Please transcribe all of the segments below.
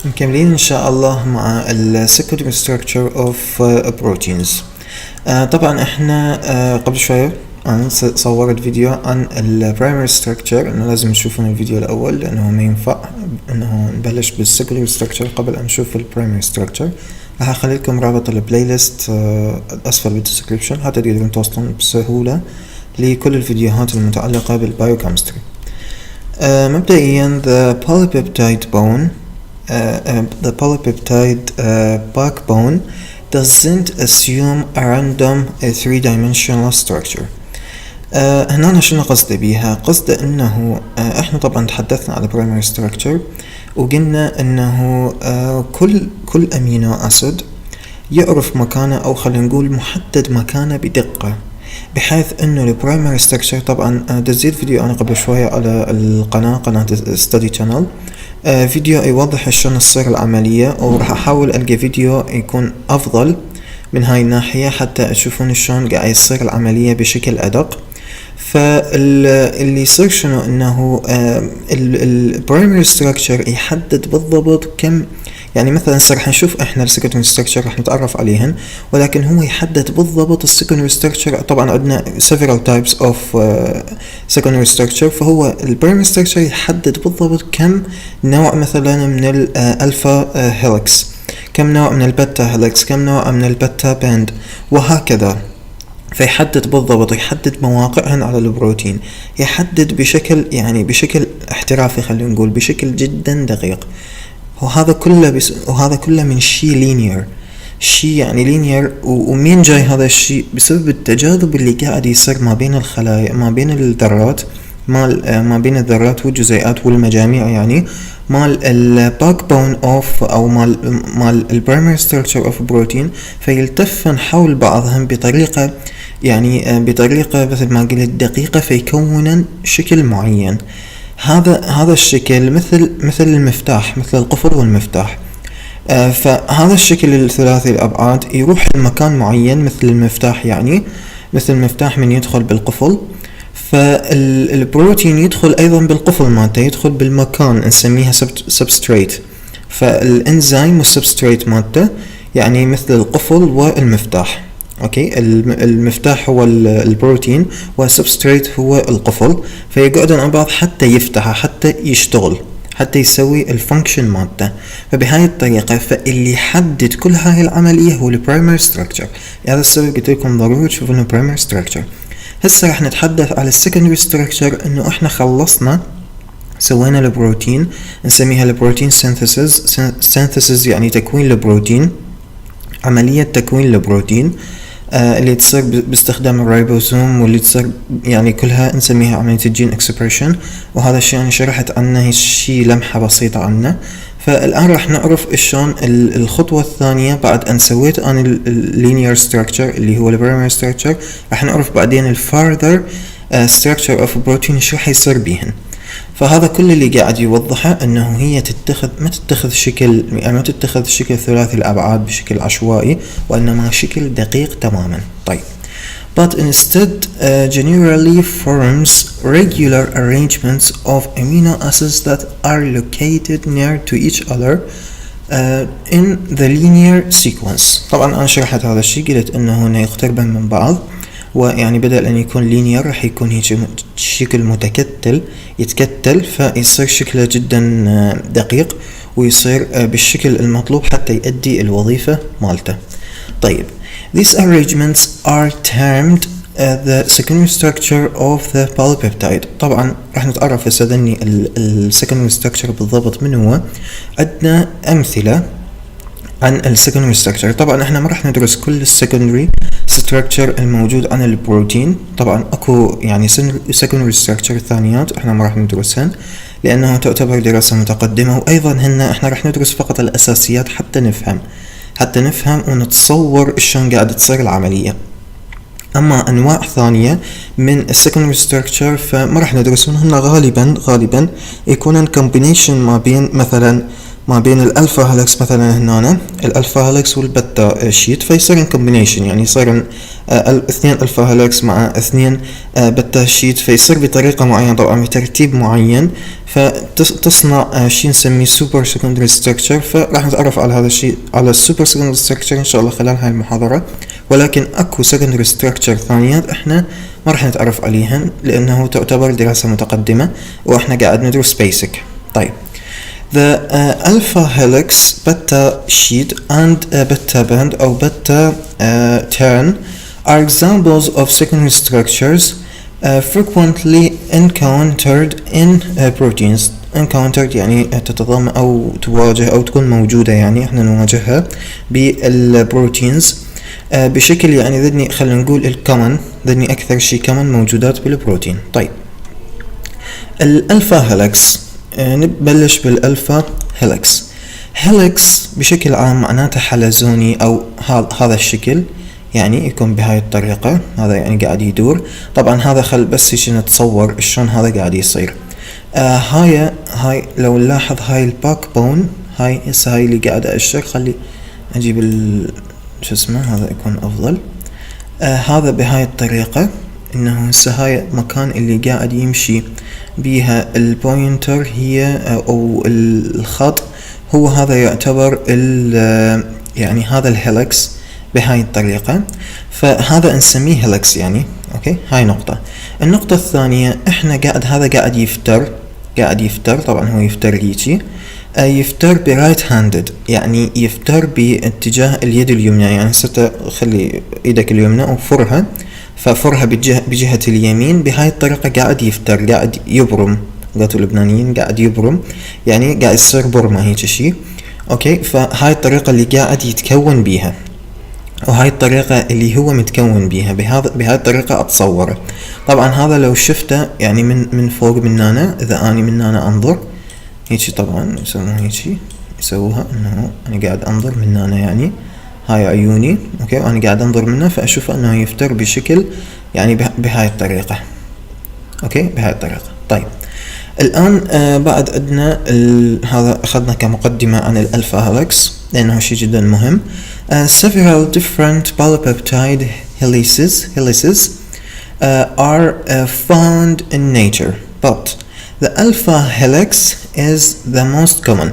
مكملين إن شاء الله مع ال secondary structure of proteins. طبعا احنا قبل شوية أنا صورت فيديو عن ال primary structure، إنه لازم تشوفون الفيديو الأول لأنه ما ينفع إنه نبلش بال secondary structure قبل أن نشوف ال primary structure. راح أخلي لكم رابط البلاي ليست أسفل بالدسكريبشن حتى تقدرون توصلون بسهولة لكل الفيديوهات المتعلقة بالبايوكيمستري. مبدئيا the polypeptide bone the polypeptide backbone doesn't assume a random three-dimensional structure. هنا شنو قصده بيها؟ قصده انه احنا طبعا تحدثنا على primary structure وقلنا انه كل امينو اسيد يعرف مكانه، او خلينا نقول محدد مكانه بدقة، بحيث انه البرايمري ستراكشر طبعا دزيت فيديو انا قبل شوية على قناة ستدي شانل، فيديو يوضح شلون تصير العملية، وراح احاول القى فيديو يكون افضل من هاي الناحية حتى تشوفون شلون قاعد يصير العملية بشكل ادق. فاللي يصير شنو انه البرايمري ستراكشر يحدد بالضبط كم، يعني مثلا راح نشوف احنا السكندري ستراكشر راح نتعرف عليهن، ولكن هو يحدد بالضبط السكندري ستراكشر. طبعا عندنا several types of secondary structure، فهو البرايمري ستراكشر يحدد بالضبط كم نوع مثلا من الالفا هيلكس، كم نوع من البيتا هيلكس، كم نوع من البيتا باند، وهكذا. فيحدد بالضبط، يحدد مواقعهن على البروتين، يحدد بشكل احترافي، خلينا نقول بشكل جدا دقيق. وهذا كله من شيء لينير. ومين جاي هذا الشيء؟ بسبب التجاذب اللي قاعد يصير ما بين الخلايا، ما بين الذرات، ما بين الذرات والجزيئات والمجاميع، يعني مال الباك بون اوف او مال البرايمري ستراكشر اوف بروتين، فيلتفن حول بعضهم بطريقة مثل ما قلت دقيقة، فيكونن شكل معين. هذا الشكل مثل المفتاح، مثل القفل والمفتاح. فهذا الشكل الثلاثي الابعاد يروح لمكان معين مثل المفتاح، يعني مثل المفتاح من يدخل بالقفل، فالبروتين يدخل ايضا بالقفل مالته، يدخل بالمكان نسميها سبستريت. فالانزيم والسبستريت مالته يعني مثل القفل والمفتاح. اوكي، المفتاح هو البروتين والسبستريت هو القفل، فيقعدون مع بعض حتى يفتح، حتى يشتغل، حتى يسوي الفانكشن مالته. فبهاي الطريقة فاللي يحدد كل هاي العملية هو البرايمري ستراكشر. لهذا السبب قلت لكم ضروري تشوفون البرايمري ستراكشر. هسه راح نتحدث على السكندري ستراكشر، انه احنا خلصنا سوينا البروتين، نسميها البروتين سينثيسيس، يعني تكوين البروتين، عملية تكوين البروتين اللي تصير باستخدام الريبوسوم، واللي تصير يعني كلها نسميها عملية الجين اكسبريشن. وهذا الشيء انا شرحت عنه شيء لمحة بسيطة عنه. فالآن راح نعرف شلون الخطوة الثانية بعد أن سويت أنا اللينير ستراكشر اللي هو البرايمري ستراكشر، راح نعرف بعدين الفاردر ستراكشر اوف بروتين شو راح يصير بيهن. فهذا كل اللي قاعد يوضحه انه هي ما تتخذ شكل ثلاثي الابعاد بشكل عشوائي، وانما شكل دقيق تماما. طيب، but instead generally forms regular arrangements of amino acids that are located near to each other in the linear sequence. طبعا انا شرحت هذا الشيء، قلت انه هنا يقتربن من بعض، ويعني بدل ان يكون لينير راح يكون هيك شكل متكتل، يتكتل، فيصير شكله جدا دقيق، ويصير بالشكل المطلوب حتى يؤدي الوظيفة مالته. طيب، these arrangements are termed the secondary structure of the polypeptide. طبعا راح نتعرف هسه السكندري structure بالضبط من هو. عندنا امثلة عن السكندري ستراكشر. طبعا احنا ما راح ندرس كل السكندري ستراكشر الموجود عن البروتين، طبعا اكو يعني سكندري ستراكشر ثانيات احنا ما راح ندرسهن لانها تعتبر دراسة متقدمة، وايضا احنا راح ندرس فقط الاساسيات حتى نفهم ونتصور شلون قاعدة تصير العملية. اما انواع ثانية من السكندري ستراكشر فما راح ندرسهم، هن غالبا يكونن كومبينيشن ما بين مثلا ما بين الالفا هيلكس مثلا هنا الالفا هيلكس والبتا شيت، فيصير كومبينيشن، يعني يصير اثنين الفا هيلكس مع اثنين بتا شيت، فيصير بطريقة معينة طبعا بترتيب معين، فتصنع شيء نسميه سوبر سكندري ستراكشر. فراح نتعرف على هذا الشيء، على السوبر سكندري ستراكشر ان شاء الله خلال هاي المحاضرة، ولكن اكو سكندري ستراكشر ثانيات احنا ما راح نتعرف عليهن لانه تعتبر دراسة متقدمة واحنا قاعد ندرس بيسك. طيب the alpha helix, beta sheet and beta band or beta turn are examples of secondary structures frequently encountered in proteins. encountered يعني تتضمن أو تواجه أو تكون موجودة، يعني احنا نواجهها بالبروتينز بشكل يعني ذني خلينا نقول الكومن، ذني أكثر شيء كومن موجودات بالبروتين. طيب الألفا هيلكس، نبلش بالألفا هيلكس. هيلكس بشكل عام معناته حلزوني أو هذا الشكل، يعني يكون بهاي الطريقة، هذا يعني قاعد يدور. طبعا هذا خل بس هيك نتصور شلون هذا قاعد يصير. هاي لو نلاحظ هاي الباك بون، هاي هسه هاي اللي قاعد أشر، خلي أجيب شو اسمه هذا يكون أفضل. هذا بهاي الطريقة، إنه هسه هاي مكان اللي قاعد يمشي بيها البوينتر هي أو الخط، هو هذا يعتبر يعني هذا الهيلكس بهاي الطريقة، فهذا نسميه هيلكس يعني. اوكي هاي نقطة. النقطة الثانية احنا هذا قاعد يفتر طبعا هو يفتر هيجي، يفتر برايت هاندد، يعني يفتر باتجاه اليد اليمنى، يعني خلي ايدك اليمنى وفرها، ففرها بجهة اليمين بهاي الطريقة، قاعد يفتر، قاعد يبرم، قالوا اللبنانيين قاعد يبرم، يعني قاعد يصير برمة هيك شيء. اوكي فهاي الطريقة اللي قاعد يتكون بيها، وهاي الطريقة اللي هو متكون بيها بهاي الطريقة اتصوره. طبعا هذا لو شفته يعني من فوق من هنا، اذا اني من هنا انظر هيك، طبعا يسموها هيك، يسووها انه انا قاعد انظر من هنا، يعني هاي عيوني اوكي وانا قاعد انظر منه، فاشوف انه يفتر بشكل يعني بهاي الطريقة. اوكي بهاي الطريقة. طيب الان بعد عندنا هذا اخذنا كمقدمة عن الالفا هيلكس لانه شيء جدا مهم. Several different polypeptide helices are found in nature, but the alpha helix is the most common.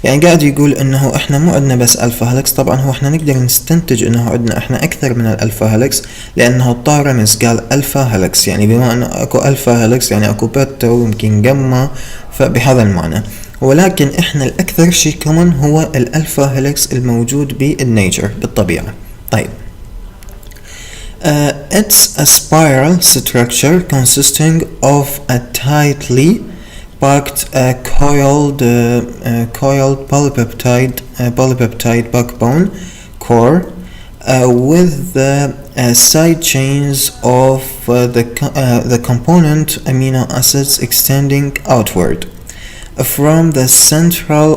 يعني قاعد يقول انه احنا مو عندنا بس الفا هيلكس، طبعا هو احنا نقدر نستنتج انه عندنا احنا اكثر من الالفا هيلكس، لانه الطار رمز قال الفا هيلكس، يعني بما انه اكو الفا هيلكس يعني اكو بيتا ويمكن جاما، فبهذا المعنى. ولكن احنا الاكثر شيء كومن هو الالفا هيلكس الموجود بالنيتشر بالطبيعة. طيب it's a spiral structure consisting of a tightly packed coiled polypeptide backbone core with the side chains of the component amino acids extending outward from the central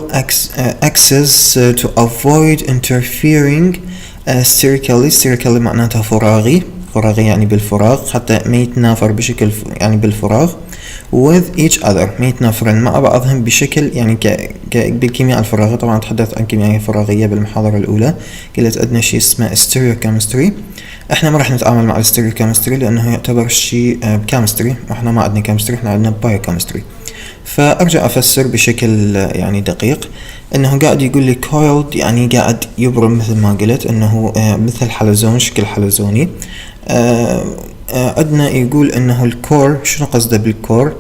axis to avoid interfering sterically معناتها فراغي يعني بالفراغ، حتى ما يتنافر بشكل يعني بالفراغ with each other، ما يتنافرن مع بعضهم بشكل يعني بالكيمياء الفراغية. طبعا تحدثت عن كيمياء فراغية بالمحاضرة الأولى، قلت عندنا شيء اسمه ستيريوكيمستري. احنا ما راح نتعامل مع الستيريوكيمستري لأنه يعتبر شيء كيمستري، احنا ما عندنا كيمستري، احنا عندنا بايوكيمستري. فأرجع أفسر بشكل يعني دقيق، انه قاعد يقول لي coiled يعني قاعد يبرم مثل ما قلت، انه مثل حلزون، شكل حلزوني. عندنا يقول انه الكور، شنو قصده بالكور؟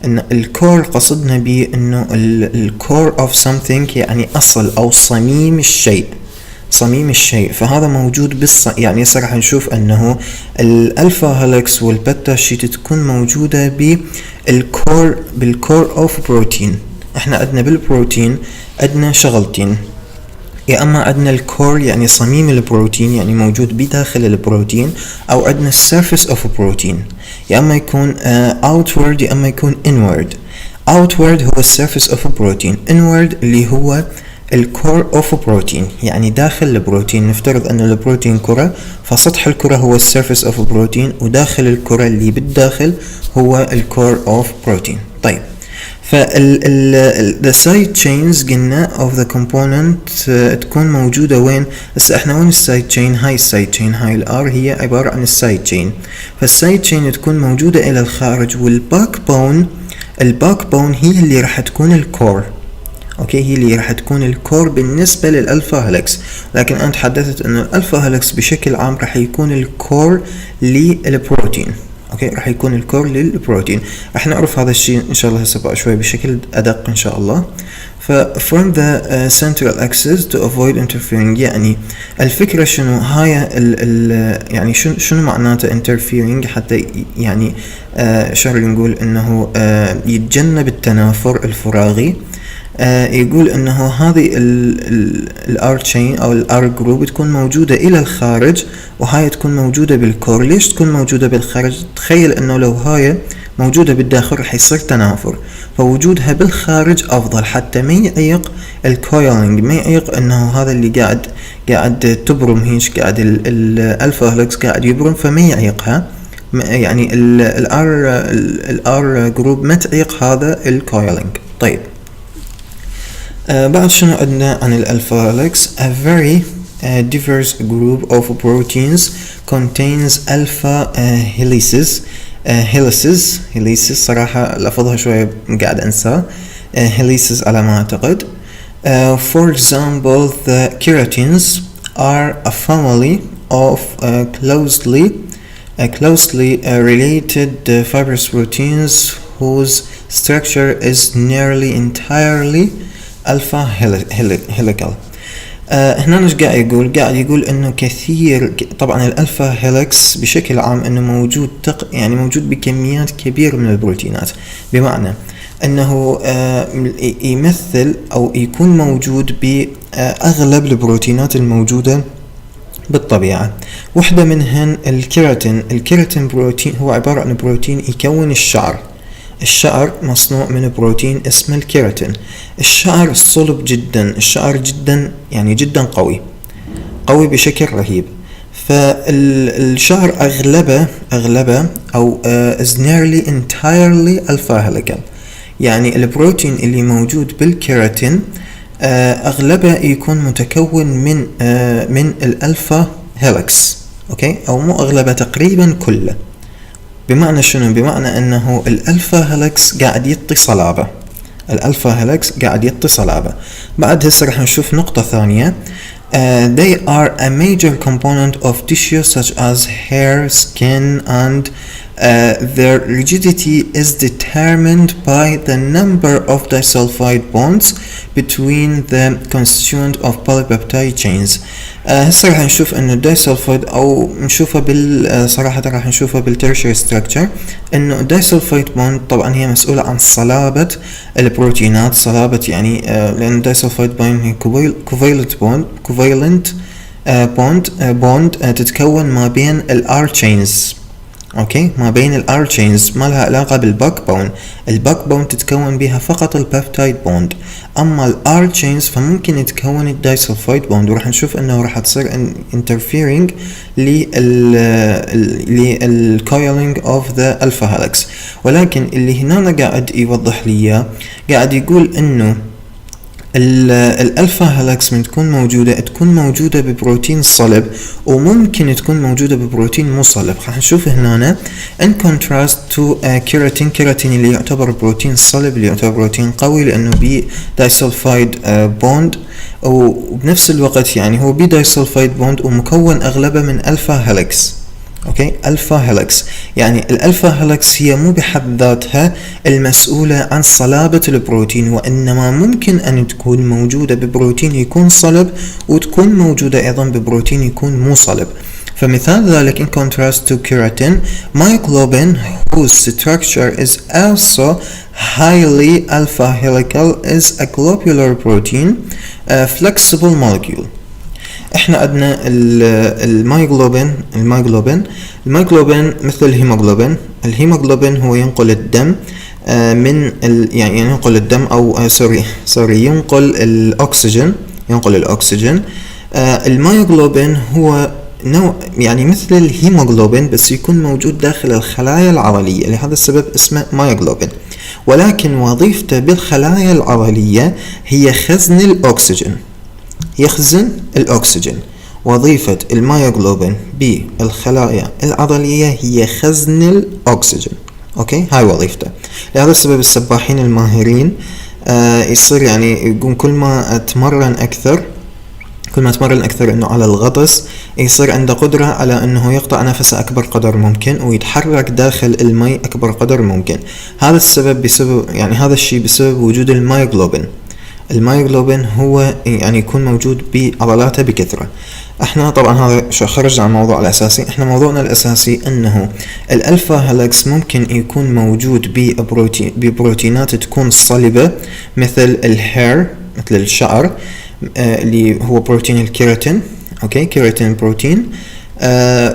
ان الكور قصدنا به انه الكور اوف something يعني اصل او صميم الشيء، فهذا موجود يعني راح نشوف انه الالفا هيلكس والبيتا شيت تكون موجودة بالكور اوف بروتين. احنا عندنا بالبروتين عندنا شغلتين، يا اما عندنا الكور يعني صميم البروتين يعني موجود بداخل البروتين، او عندنا السيرفيس اوف بروتين، يا اما يكون outward يا اما يكون inward. outward هو السيرفيس اوف بروتين، inward اللي هو الكور اوف بروتين يعني داخل البروتين. نفترض ان البروتين كرة، فسطح الكرة هو السيرفيس اوف بروتين، وداخل الكرة اللي بالداخل هو الكور اوف بروتين. طيب the side chains قلنا of the component تكون موجودة وين؟ هسه احنا وين السايد تشين؟ هاي السايد تشين، هاي الار هي عبارة عن السايد تشين، فالسايد تشين تكون موجودة الى الخارج، والباك بون هي اللي راح تكون الكور. اوكي، هي اللي راح تكون الكور بالنسبة للألفا هيلكس، لكن انا تحدثت انه الألفا هيلكس بشكل عام راح يكون الكور للبروتين. اوكي، راح يكون الكور للبروتين. راح نعرف هذا الشيء ان شاء الله هسه بقى شوي بشكل ادق ان شاء الله. from the central axis to avoid interfering، يعني الفكرة شنو هاي يعني شنو معناته interfering، حتى يعني شرط نقول انه يتجنب التنافر الفراغي. يقول انه هذه الار تشين او الار جروب تكون موجودة الى الخارج، وهاي تكون موجودة بالكور. ليش تكون موجودة بالخارج؟ تخيل انه لو هاي موجودة بالداخل رح يصير تنافر، فوجودها بالخارج افضل حتى ما يعيق الكويلينج، ما يعيق انه هذا اللي قاعد تبرم هيش، قاعد الالفا هيلكس قاعد يبرم، فما يعيقها، يعني الار جروب ما تعيق هذا الكويلينج. طيب بعد شنو عندنا عن الألفا هيلكس؟ a very diverse group of proteins contains alpha helices صراحة لفظها شوية قاعد أنسى، helices على ما أعتقد. For example, the keratins are a family of closely related fibrous proteins whose structure is nearly entirely alpha helical. هنا ايش قاعد يقول انه كثير، طبعا الالفا هيلكس بشكل عام انه موجود يعني موجود بكميات كبيرة من البروتينات، بمعنى انه يمثل او يكون موجود باغلب البروتينات الموجودة بالطبيعة. واحدة منهن الكيراتين بروتين، هو عبارة عن بروتين يكون الشعر مصنوع من بروتين اسمه الكيراتين. الشعر صلب جدا، الشعر جدا يعني جدا قوي بشكل رهيب. فالشعر اغلبه او is nearly entirely alpha helical، يعني البروتين اللي موجود بالكيراتين اغلبه يكون متكون من الالفا هيلكس. اوكي، او مو اغلبه، تقريبا كله. بمعنى شنو؟ بمعنى انه الالفا هيلكس قاعد يعطي صلابة. بعد هسه راح نشوف نقطة ثانية. They are a major component of tissue such as hair, skin, and their rigidity is determined by the number of disulfide bonds between the constituent of polypeptide chains. هسه راح نشوف انه الدايسلفايد او نشوفها صراحة راح نشوفها بالترشري ستراكشر، انه الدايسلفايد بوند طبعا هي مسؤولة عن صلابة البروتينات، صلابة يعني لان الدايسلفايد بوند هي covalent bond تتكون ما بين الار تشينز. اوكي، ما بين الار تشينز، ما لها علاقة بالباك بون. الباك بون تتكون بها فقط البيبتايد بوند، اما الار تشينز فممكن يتكون الدايسلفايد بوند، وراح نشوف انه راح تصير interfering للcoiling of the alpha helix. ولكن اللي هنا قاعد يوضح لي قاعد يقول انه الالفا هيلكس من تكون موجودة ببروتين صلب، وممكن تكون موجودة ببروتين مو صلب. راح نشوف هنا in contrast to كيراتين اللي يعتبر بروتين صلب، اللي يعتبر بروتين قوي لانه بي دايسلفايد بوند، وبنفس الوقت يعني هو بي دايسلفايد بوند ومكون اغلبه من الفا هيلكس. اوكي، الفا هيلكس، يعني الالفا هيلكس هي مو بحد ذاتها المسؤولة عن صلابة البروتين، وانما ممكن ان تكون موجودة ببروتين يكون صلب، وتكون موجودة ايضا ببروتين يكون مو صلب. فمثال ذلك in contrast to keratin, myoglobin whose structure is also highly alpha helical is a globular protein, a flexible molecule. احنا عندنا المايجلوبين مثل الهيموغلوبين هو ينقل الدم من يعني ينقل الدم او ينقل الاكسجين. المايجلوبين هو نوع يعني مثل الهيموغلوبين بس يكون موجود داخل الخلايا العضلية، لهذا السبب اسمه مايجلوبين. ولكن وظيفته بالخلايا العضلية هي خزن الأكسجين، يخزن الأكسجين. وظيفة المايوغلوبين بالخلايا العضلية هي خزن الأكسجين. أوكي، هاي وظيفته. لهذا السبب السباحين الماهرين يصير يعني يقوم كل ما تمرن أكثر إنه على الغطس، يصير عنده قدرة على إنه يقطع نفسه أكبر قدر ممكن ويتحرك داخل المي أكبر قدر ممكن. هذا الشيء بسبب وجود المايوغلوبين. المايوغلوبين هو يعني يكون موجود بعضلاته بكثرة. احنا طبعا هذا خرج عن الموضوع الأساسي. احنا موضوعنا الأساسي انه الألفا هيلكس ممكن يكون موجود ببروتينات تكون صلبة مثل الهير، مثل الشعر، اللي هو بروتين الكيراتين. اوكي، كيراتين بروتين،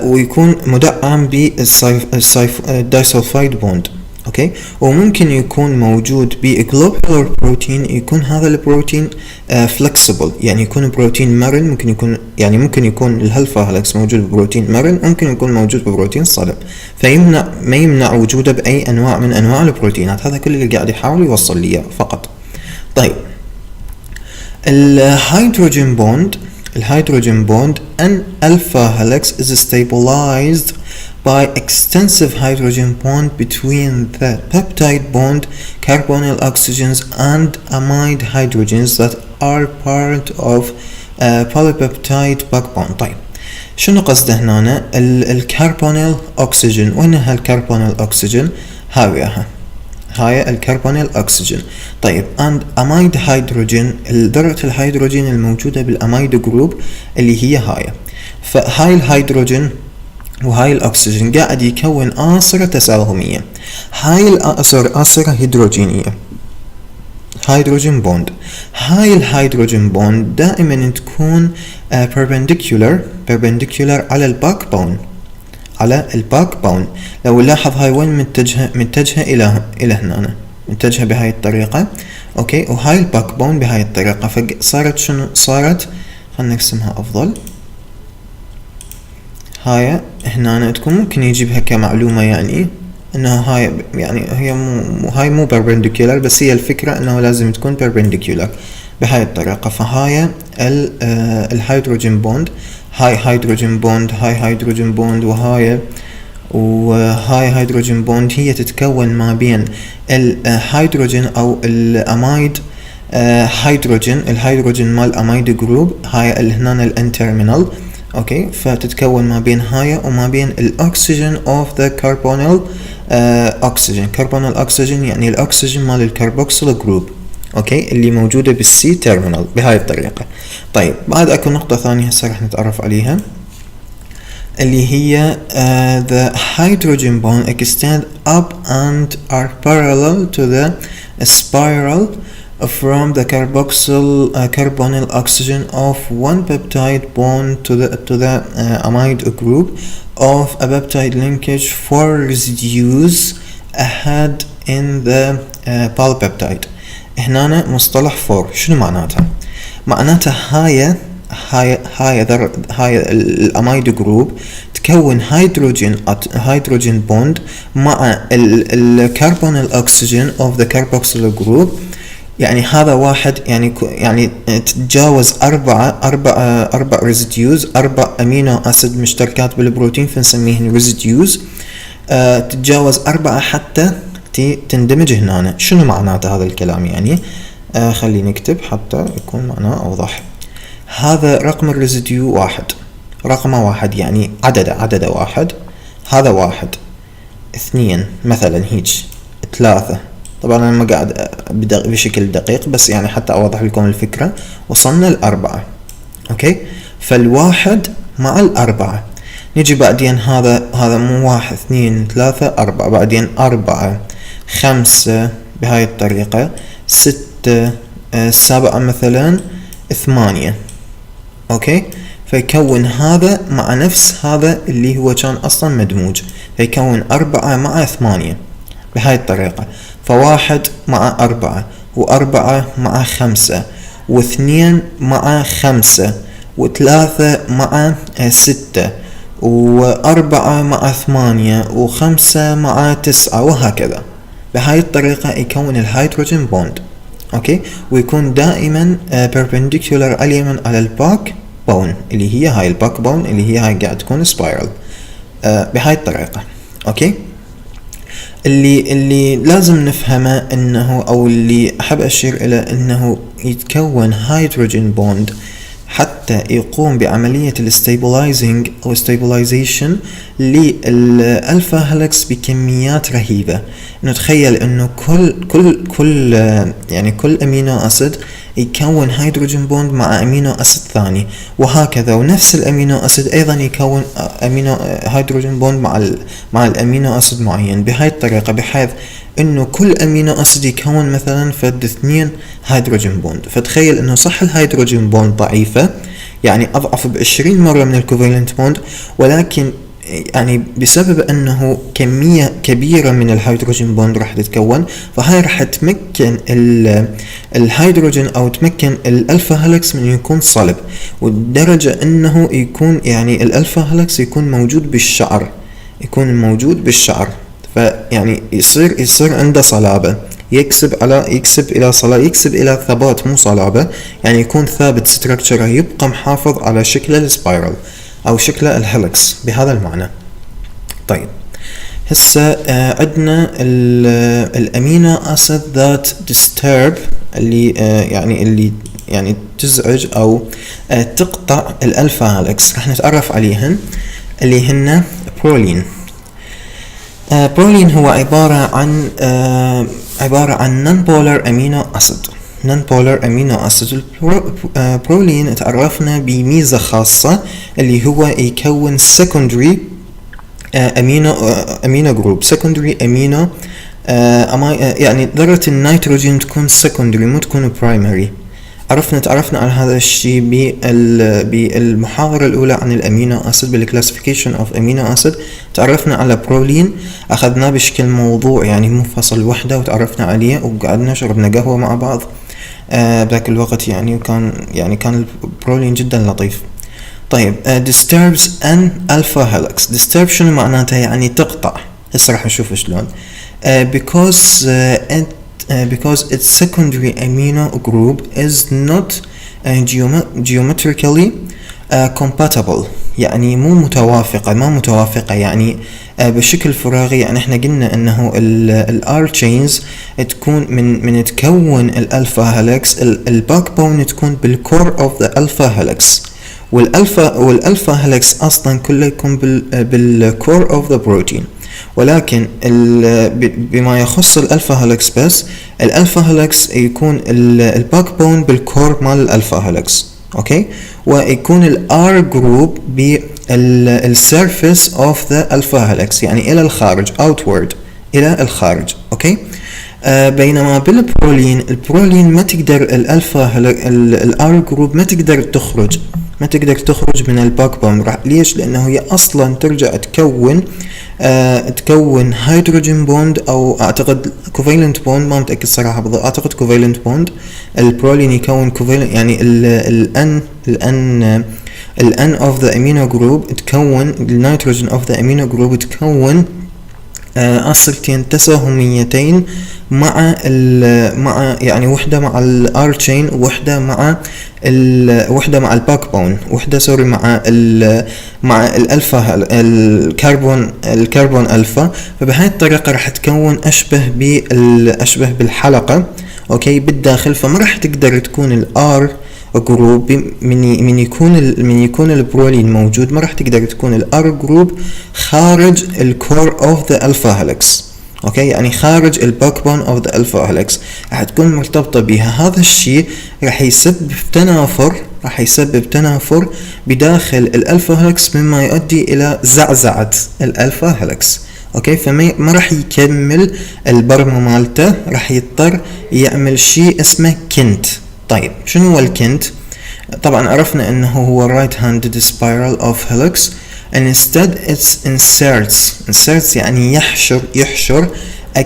ويكون مدعم بالدايسلفايد بوند. اوكي، وممكن يكون موجود بجلوبولار بروتين، يكون هذا البروتين فلكسبل، يعني يكون بروتين مرن. ممكن يكون الألفا هيلكس موجود ببروتين مرن، ممكن يكون موجود ببروتين صلب، ما يمنع وجوده بأي أنواع من أنواع البروتينات. هذا كل اللي قاعد يحاول يوصل لي فقط. طيب، الهيدروجين بوند an alpha helix is stabilized by extensive hydrogen bond between the peptide bond, carbonyl oxygens and amide hydrogens that are part of polypeptide backbone. طيب، شنو قصده هنا؟ الكربونيل أكسجين. وين هالكربونيل أكسجين؟ هاي الكربونيل أكسجين. طيب، and amide hydrogen، ذرة الهيدروجين الموجودة بالأميد جروب اللي هي هاي. فهاي الهيدروجين وهاي الأكسجين قاعد يكون آصرة تساهمية. هاي الآصرة هيدروجينية، هيدروجين بوند. هاي الهيدروجين بوند دائما تكون perpendicular على الباك بون. لو نلاحظ هاي وين متجهة إلى هنا، متجهة بهاي الطريقة. أوكي، وهاي الباك بون بهاي الطريقة. فصارت شنو؟ صارت، خلنا نقسمها أفضل. هاي هنا تكون ممكن يجيبها كمعلومة، يعني انه هاي هاي مو perpendicular، بس هي الفكرة انه لازم تكون perpendicular بهاي الطريقة. فهاي الهيدروجين بوند، هاي هيدروجين بوند، وهاي هيدروجين بوند، هي تتكون ما بين الهيدروجين او الاميد الهيدروجين مال اميد جروب، هاي اللي هنا الان تيرمينال. اوكي، فتتكون ما بين هاي وما بين الاكسجين اوف ذا كربونيل اكسجين، يعني الاكسجين مال الكربوكسيل جروب. اوكي، اللي موجوده بالسي تيرمينال بهاي الطريقه. طيب، بعد اكو نقطه ثانيه هسه راح نتعرف عليها، اللي هي the hydrogen bond extend up and are parallel to the spiral from the carbonyl oxygen of one peptide bond to the amide group of a peptide linkage for residues ahead in the polypeptide. هنا مصطلح for شنو معناتها؟ معناتها هاي الاميد جروب تكون هيدروجين بوند مع الكربونيل اكسجين of the carboxyl group. يعني هذا واحد، يعني تتجاوز أربع ريزيديوز، 4 أمينو أسيد مشتركات بالبروتين، فنسميهن ريزيديوز. تتجاوز 4 حتى تندمج هنا. شنو معناته هذا الكلام؟ يعني خلينا نكتب حتى يكون معناه أوضح. هذا رقم الريزيديو 1، رقمه 1، يعني عدده 1. هذا 1، 2 مثلا، هيج 3. طبعا انا ما قاعد بشكل دقيق، بس يعني حتى اوضح لكم الفكرة. وصلنا ل4. اوكي، فالواحد مع 4. نجي بعدين هذا مو 1 2 3 4، بعدين 4 5 بهاي الطريقة، 6 7 مثلا 8. اوكي، فيكون هذا مع نفس هذا اللي هو كان اصلا مدموج، فيكون 4 مع 8 بهاي الطريقة. ف1 مع 4 و4 مع 5 و2 مع 5 و3 مع 6 و4 مع 8 و5 مع 9، وهكذا. بهاي الطريقة يكون الهيدروجين بوند. اوكي، ويكون دائما perpendicular على اليمين على الباك بون اللي هي هاي الباك بون اللي هي هاي قاعد تكون سبايرال بهاي الطريقة. اوكي، اللي لازم نفهمه انه، او اللي احب اشير الى انه يتكون هيدروجين بوند حتى يقوم بعملية الستابلايزنج او ستابلايزيشن للألفا هيلكس بكميات رهيبة. نتخيل انه كل امينو اسيد يكون هيدروجين بوند مع امينو اسيد ثاني، وهكذا، ونفس الامينو اسيد ايضا يكون هيدروجين بوند مع الامينو اسيد معين بهاي الطريقة، بحيث انه كل امينو اسيد يكون مثلا فد 2 هيدروجين بوند. فتخيل انه صح الهيدروجين بوند ضعيفة، يعني اضعف ب20 مرة من الكوفالنت بوند، ولكن يعني بسبب انه كمية كبيرة من الهيدروجين بوند راح تتكون، فهاي راح تمكن الهيدروجين او تمكن الالفا هيلكس من يكون صلب، والدرجة انه يكون يعني الالفا هيلكس يكون موجود بالشعر، فيعني يصير عنده صلابة، يكسب الى ثبات، مو صلابة، يعني يكون ثابت، ستراكشره يبقى محافظ على شكل السبايرال او شكل الهيلكس بهذا المعنى. طيب هسه عندنا الامينو اسيد ذات ديسترب اللي تزعج او تقطع الالفا هيلكس، راح نتعرف عليهن اللي هن برولين. برولين هو عبارة عن non-polar amino acid. البرولين تعرفنا بميزة خاصة اللي هو يكون secondary amino group، secondary amino يعني ذرة النيتروجين تكون secondary مو تكون primary. تعرفنا على هذا الشيء بالمحاضرة الأولى عن الأمينو أسيد، بالكلاسيفيكيشن أوف أمينو أسيد. تعرفنا على برولين، أخذناه بشكل موضوع يعني منفصل وحده، وتعرفنا عليه وقعدنا شربنا قهوة مع بعض بذاك الوقت يعني، وكان البرولين جدا لطيف. طيب disturbs an alpha helix. disturb شنو معناته؟ يعني تقطع. هسه راح نشوف شلون. because its secondary amino group is not geometrically compatible، يعني ما متوافقة يعني بشكل فراغي. يعني احنا قلنا انه الار تشينز تكون من تكون الالفا هيلكس، الباك بون تكون بالكور اوف ذا الفا هيلكس، والالفا هيلكس اصلا كله يكون بالكور اوف ذا بروتين. ولكن بما يخص الالفا هيلكس بس، الالفا هيلكس يكون الباك بون بالكور مال الالفا هيلكس. اوكي، ويكون الار جروب بالسيرفيس اوف ذا الفا هيلكس، يعني الى الخارج، outward الى الخارج. اوكي، بينما البرولين ما تقدر الار جروب ما تقدر تخرج من الباك بون. ليش؟ لانه هي اصلا ترجع تكون هيدروجين بوند، او اعتقد كوفالنت بوند، ما متاكد صراحه بالضبط، اعتقد كوفالنت بوند. البرولين يكون كوفالنت، يعني الان اوف ذا امينو جروب تكون النيتروجين اوف ذا امينو جروب تكون أصلتين تساهميتين مع يعني وحدة مع الار تشين، وحدة مع الباك بون، وحدة سوري مع الالفا الكربون الفا. فبهاي الطريقة راح تكون اشبه بالحلقة اوكي بالداخل، فما راح تقدر تكون الار جروب من يكون البرولين موجود، ما راح تقدر تكون الار جروب خارج الكور اوف ذا الفا هيلكس. اوكي، يعني خارج الباك بون اوف ذا الفا هيلكس، راح تكون مرتبطه بها. هذا الشيء راح يسبب تنافر بداخل الالفا هيلكس، مما يؤدي الى زعزعه الالفا هيلكس. اوكي، فما راح يكمل البرمه مالته، راح يضطر يعمل شيء اسمه كنت. طيب شنو هو الكنت؟ طبعا عرفنا انه هو right handed spiral of helix and instead it inserts يعني يحشر a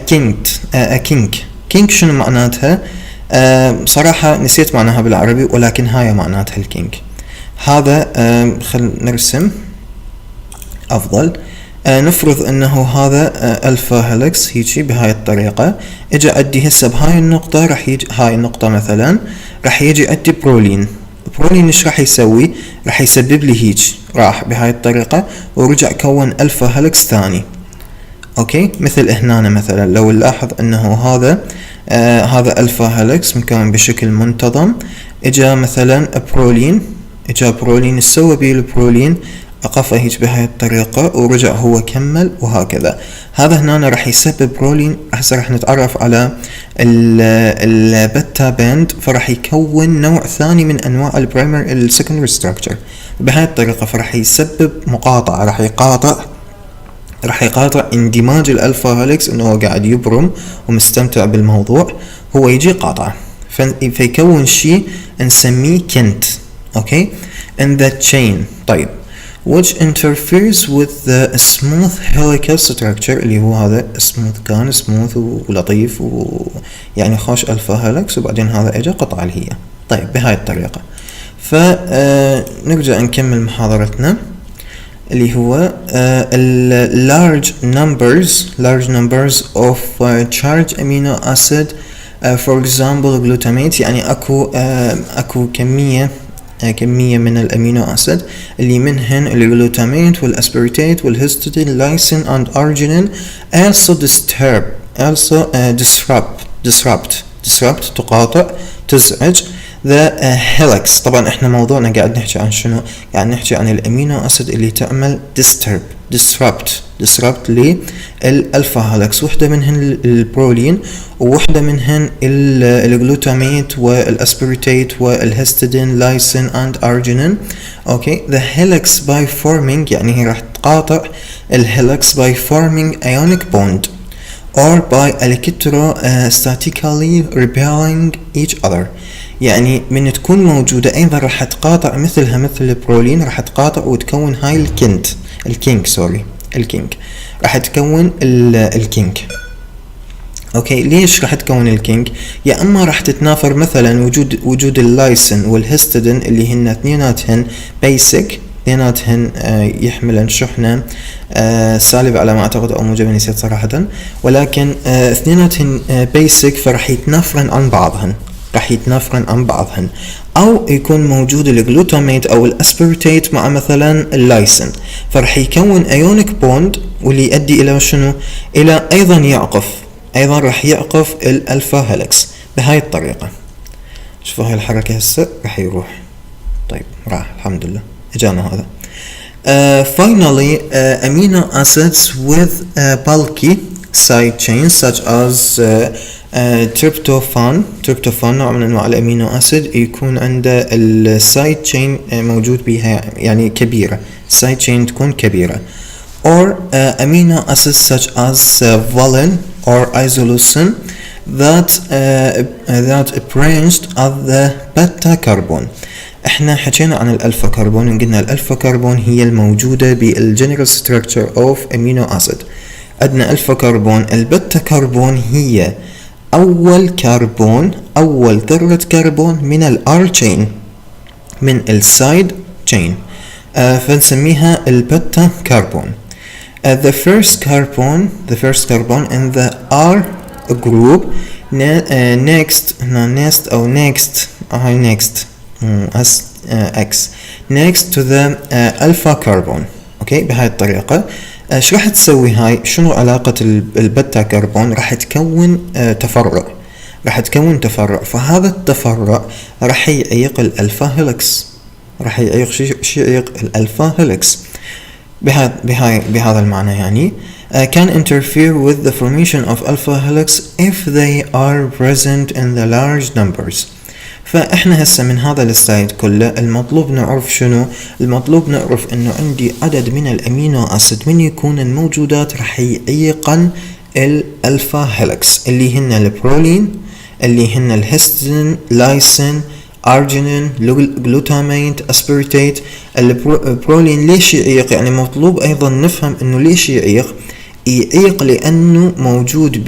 kink. شنو معناتها؟ صراحة نسيت معناها بالعربي، ولكن هاي معناتها الكينك. هذا خل نرسم افضل. نفرض انه هذا الفا هيلكس هيجي بهاي الطريقة. اجا عندي هسه بهاي النقطة راح يجي هاي النقطة مثلا راح يجي عندي برولين. ايش راح يسوي؟ راح يسبب لي هيج، راح بهاي الطريقة ورجع كون الفا هيلكس ثاني. اوكي، مثل هنا مثلا لو نلاحظ انه هذا الفا هيلكس مكون بشكل منتظم. اجا مثلا برولين، ايش سوى بيه البرولين؟ اقف هيج بهاي الطريقة ورجع هو كمل وهكذا. هذا هنا راح يسبب برولين. هسه راح نتعرف على البتا باند، فراح يكون نوع ثاني من انواع البرايمري السكندري ستراكشر بهاي الطريقة، فراح يسبب مقاطعة، راح يقاطع اندماج الالفا هيلكس، انه هو قاعد يبرم ومستمتع بالموضوع، هو يجي قاطع فيكون شيء نسميه كنت. اوكي in that chain. طيب which interferes with the smooth helical structure، اللي هو هذا smooth، كان smooth ولطيف ويعني خوش الفا هيلكس، وبعدين هذا اجى قطع اللي هي. طيب بهاي الطريقة فنرجع نكمل محاضرتنا اللي هو large numbers of charged amino acid for example glutamate. يعني اكو كمية من الامينو اسيد اللي منهن الجلوتاميت والاسبرتيت والهيستidine لايسين and arginine also disrupt تقاطع تزعج the helix. طبعا احنا موضوعنا قاعد نحكي عن شنو؟ قاعد نحكي عن الامينو اسيد اللي تعمل disrupt للالفا هيلكس. وحده منهن البرولين، ووحده منهن الجلوتاميت والاسبرتيت والهيستidine لايسين and arginine. اوكي the helix by forming، يعني هي راح تقاطع الهيلكس by forming ionic bond or by electrostatically repelling each other. يعني من تكون موجودة ايضا راح تقاطع مثلها مثل البرولين، راح تقاطع وتكون هاي الكينك راح تكون الكينك. اوكي ليش راح تكون الكينك؟ يا اما راح تتنافر مثلا وجود اللايسين والهيستidine اللي هن اثنيناتهن بيسك، اثنيناتهن يحملن شحنة سالب على ما اعتقد او موجب، نسيت صراحة، ولكن اثنيناتهن بيسك، فراح يتنافرن عن بعضهن. او يكون موجود الجلوتاميت او الاسبرتيت مع مثلا اللايسين، فرح يكون ايونيك بوند، واللي يؤدي الى شنو؟ الى ايضا راح يعقف الالفا هيلكس بهاي الطريقة. شوفوا هاي الحركة هسه راح يروح. طيب راح الحمد لله اجانا هذا. Finally amino acids with bulky side chains such as تريبتوفان نوع من انواع الامينو اسيد يكون عنده السايد تشين موجود بها، يعني كبيرة، السايد تشين تكون كبيرة. or amino acids such as valine or isoleucine that branched at the beta carbon. احنا حكينا عن الالفا كربون وقلنا الالفا كربون هي الموجودة بالجنرال ستراكشر اوف امينو اسيد. عندنا الفا كربون، البتا كربون هي اول ذرة كربون من الار تشين، من السايد تشين، فنسميها البتا كربون. the first carbon in the R group next to the alpha carbon. اوكي بهاي الطريقة. ايش راح تسوي هاي؟ شنو علاقة البتا كربون؟ راح تكون تفرع، فهذا التفرع راح يعيق الالفا هيلكس، يعيق الالفا هيلكس بهذا المعنى. يعني can interfere with the formation of alpha helix if they are present in the large numbers. فاحنا هسه من هذا السلايد كله المطلوب نعرف شنو؟ المطلوب نعرف انه عندي عدد من الامينو اسيد من يكون الموجودات راح يعيقن الالفا هيلكس، اللي هن البرولين، اللي هن الهيستidine لايسين ارجينين جلوتاميت اسبرتيت. البرولين ليش يعيق؟ يعني مطلوب ايضا نفهم انه ليش يعيق لانه موجود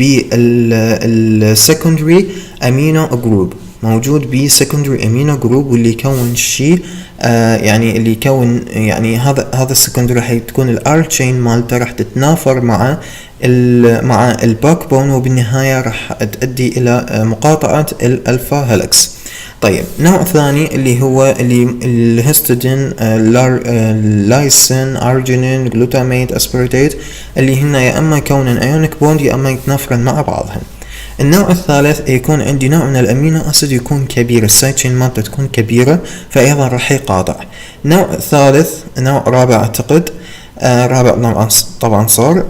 بالسكندري امينو جروب. موجود ب secondary amino group، واللي يكون شيء يعني اللي يكون يعني هذا السكندري راح تكون الار تشين مالته راح تتنافر مع الباك بون، وبالنهاية راح تؤدي الى مقاطعة الالفا هيلكس. طيب نوع ثاني اللي هو الهستidine، لايسين، ارجينين، جلوتاميت، اسبرتيت، اللي هن يا اما يكونن ايونيك بوند يا اما يتنافرن مع بعضهن. النوع الثالث يكون عندي نوع من الامينو اسيد يكون كبير، السايد تشين مالته تكون كبيرة فايضا راح يقاطع. نوع ثالث، نوع رابع اعتقد، رابع طبعا صار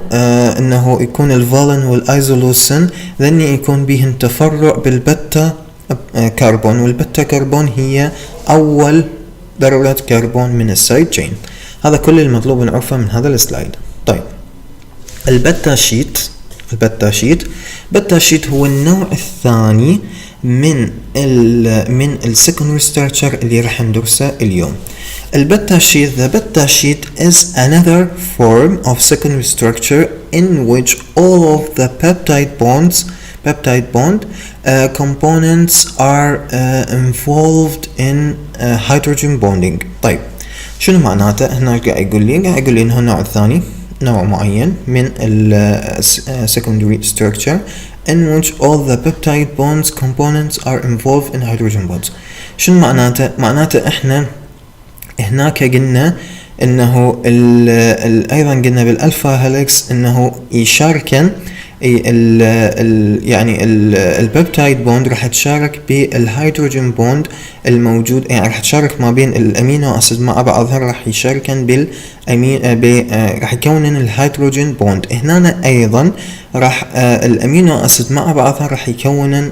انه يكون الفالين والايزولوسين، لان يكون بهن تفرع بالبتا كربون، والبتا كربون هي اول ذرة كربون من السايد تشين. هذا كل المطلوب نعرفه من هذا السلايد. طيب البتا شيت هو النوع الثاني من السكندري ستراكشر اللي راح ندرسه اليوم. البتا شيت، the beta sheet is another form of secondary structure in which all of the peptide bond components are involved in hydrogen bonding. طيب شنو معناته؟ هنا قاعد يقول لي انه النوع الثاني نوع معين من secondary structure in which all the peptide bonds components are involved in hydrogen bonds. شنو معناته؟ معناته احنا هناك قلنا انه ايضا قلنا بالالفا هيلكس انه يشاركن يعني البيبتايد بوند راح تشارك بالهيدروجين بوند الموجود، يعني راح تشارك ما بين الامينو اسيد مع بعضها، راح يشاركن راح يكونن الهيدروجين بوند. هنا ايضا راح الامينو اسيد مع بعضها راح يكونن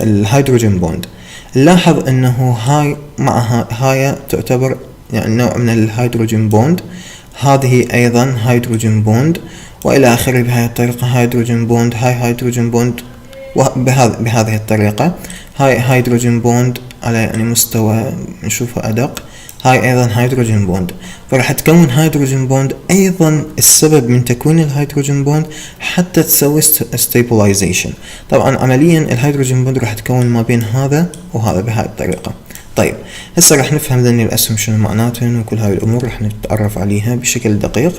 الهيدروجين بوند. لاحظ انه هاي مع هاي تعتبر يعني نوع من الهيدروجين بوند، هذه ايضا هيدروجين بوند، والى اخره بهذه الطريقة. هيدروجين بوند، هاي هيدروجين بوند، بهذه الطريقة. هاي هيدروجين بوند على يعني مستوى نشوفه ادق، هاي ايضا هيدروجين بوند، فراح تكون هيدروجين بوند. ايضا السبب من تكوين الهيدروجين بوند حتى تسوي stabilization. طبعا عمليا الهيدروجين بوند راح تكون ما بين هذا وهذا بهذه الطريقة. طيب هسه راح نفهم ذني الاسهم شنو معناتهن، وكل هاي الامور راح نتعرف عليها بشكل دقيق.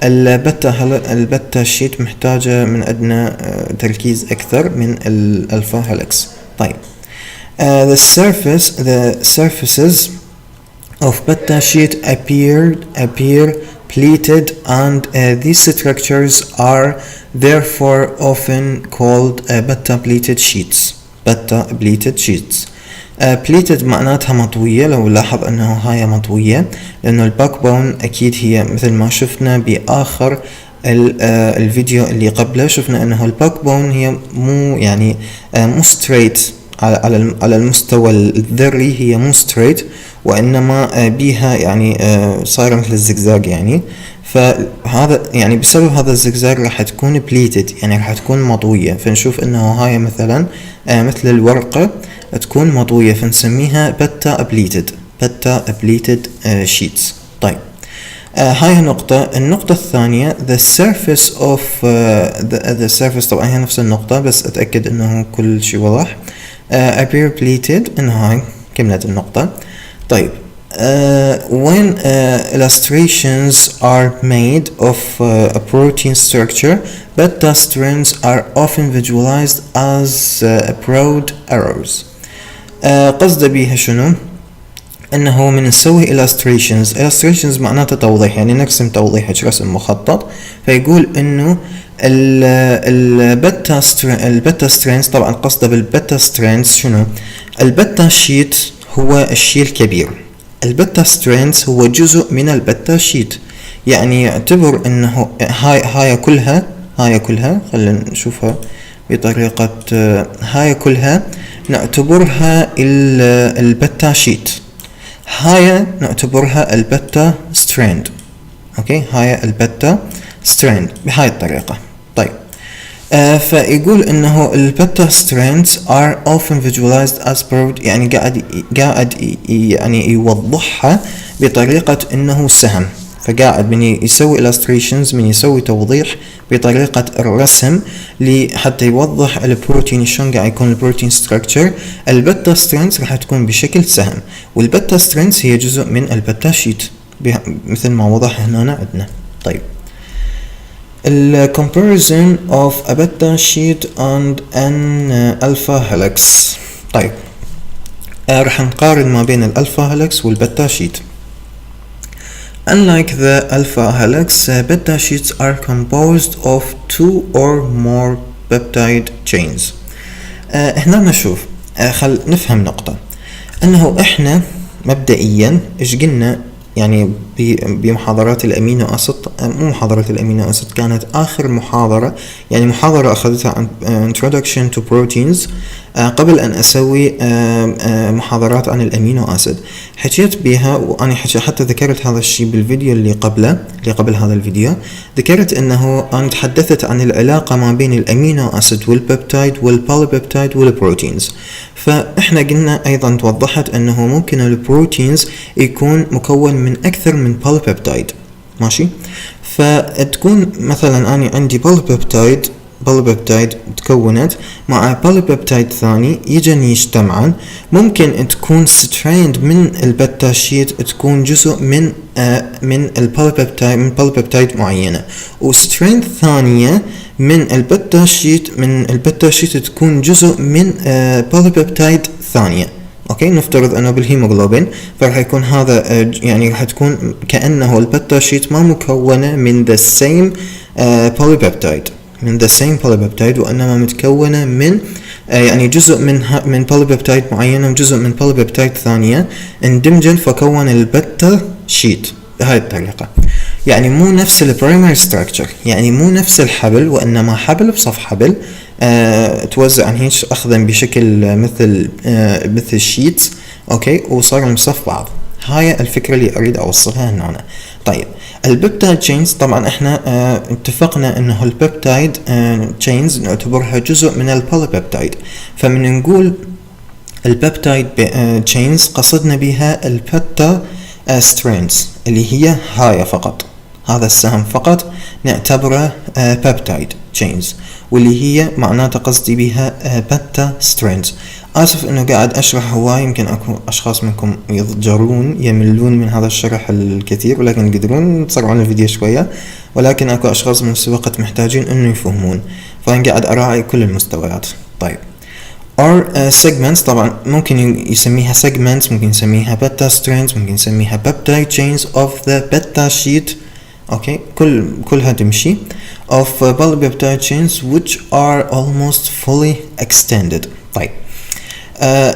البتا شيت محتاجة من عندنا تركيز اكثر من الالفا هيلكس. طيب the surfaces of beta sheet appear pleated, and these structures are therefore often called beta pleated sheets. pleated معناتها مطوية. لو لاحظ انه هاي مطوية لانه الباك بون اكيد هي مثل ما شفنا باخر الفيديو اللي قبله، شفنا انه الباك بون هي مو يعني مو ستريت على المستوى الذري، هي مو ستريت وانما بيها يعني صايره مثل الزجزاج يعني. فهذا يعني بسبب هذا الزجزاج راح تكون بليتد، يعني راح تكون مطويه. فنشوف انه هاي مثلا مثل الورقه تكون مطويه، فنسميها بتا بليتد شيتس. طيب هاي النقطة الثانية the surface of the surface، طبعا هي نفس النقطة بس اتأكد انه كل شيء واضح. appear pleated، انه هاي كملت النقطة. طيب when illustrations are made of a protein structure, beta strands are often visualized as broad arrows. قصد بيها شنو؟ انه من نسوي illustrations معناته توضيح، يعني نرسم توضيح رسم مخطط. فيقول انه البتا سترينز، طبعا قصده بالبتا سترينز شنو؟ البتا شيت هو الشيء الكبير، البتا سترينز هو جزء من البتا شيت. يعني يعتبر انه هاي كلها خلينا نشوفها بطريقة، هاي كلها نعتبرها البتا شيت، هاي نعتبرها البتا ستريند. اوكي، هاي البتا ستريند بهاي الطريقة. طيب فيقول انه البتا strands are often visualized as broad، يعني قاعد يعني يوضحها بطريقة انه سهم. فقاعد من يسوي illustrations، من يسوي توضيح بطريقة الرسم حتى يوضح البروتين شلون قاعد يكون البروتين structure. البتا ستريندز راح تكون بشكل سهم، والبتا ستريندز هي جزء من البتا شيت مثل ما وضح هنا عندنا. طيب ال comparison of a beta sheet and an alpha helix. طيب راح نقارن ما بين الألفا هيلكس والبتا شيت. Unlike the alpha helix, beta sheets are composed of 2 or more peptide chains. هنا نشوف خل نفهم نقطة، أنه إحنا مبدئيا إيش قلنا يعني بمحاضرات الأمينو أسيد، مو محاضرة الأمينو أسيد، كانت آخر محاضرة يعني محاضرة أخذتها عن Introduction to Proteins قبل أن أسوي محاضرات عن الأمينو أسيد. حكيت بها وأنا حتى ذكرت هذا الشيء بالفيديو اللي قبل هذا الفيديو. ذكرت أنه أنا تحدثت عن العلاقة ما بين الأمينو أسيد والبيبتايد والبوليبيبتايد والبروتينز. فإحنا قلنا أيضا توضحت أنه ممكن البروتينز يكون مكون من أكثر من بوليبيبتايد، ماشي؟ فتكون مثلا أنا عندي بوليبيبتايد تكونت مع بوليبيبتايد ثاني يجن يجتمعن، ممكن تكون ستراند من البتا شيت تكون جزء من البوليبيبتايد معينة، وستراند ثانية من البتا شيت تكون جزء من بوليبيبتايد ثانية. اوكي، نفترض انه بالهيموغلوبين فراح يكون هذا يعني راح تكون كأنه البتا شيت ما مكونة من the same polypeptide وإنما متكونة من يعني جزء من polypeptide معينة وجزء من polypeptide ثانية اندمجن فكون البتا شيت بهاي الطريقة. يعني مو نفس البرايمري ستراكشر، يعني مو نفس الحبل وإنما حبل بصف حبل توزع عن هيك أخذا بشكل مثل شيتس. أوكي، وصار بصف بعض. هاي الفكرة اللي أريد أوصلها هنا. طيب البيبتايد تشينز طبعا احنا اتفقنا انه البيبتايد تشينز نعتبرها جزء من البوليبيبتايد، فمن نقول البيبتايد تشينز قصدنا بها البتا ستريندز اللي هي هاي فقط، هذا السهم فقط نعتبره بيبتايد تشينز، واللي هي معناته قصدي بها بتا ستريندز. آسف إنه قاعد أشرح هواي، يمكن أكو أشخاص منكم يملون من هذا الشرح الكثير، ولكن تقدرون تسرعون الفيديو شوية، ولكن أكو أشخاص من الوقت محتاجين إنه يفهمون، فأنا قاعد أراعي كل المستويات. طيب or segments طبعا ممكن يسميها segments، ممكن يسميها beta strands، ممكن يسميها peptide chains of the beta sheet. أوكي، كلها تمشي of polypeptide chains which are almost fully extended. طيب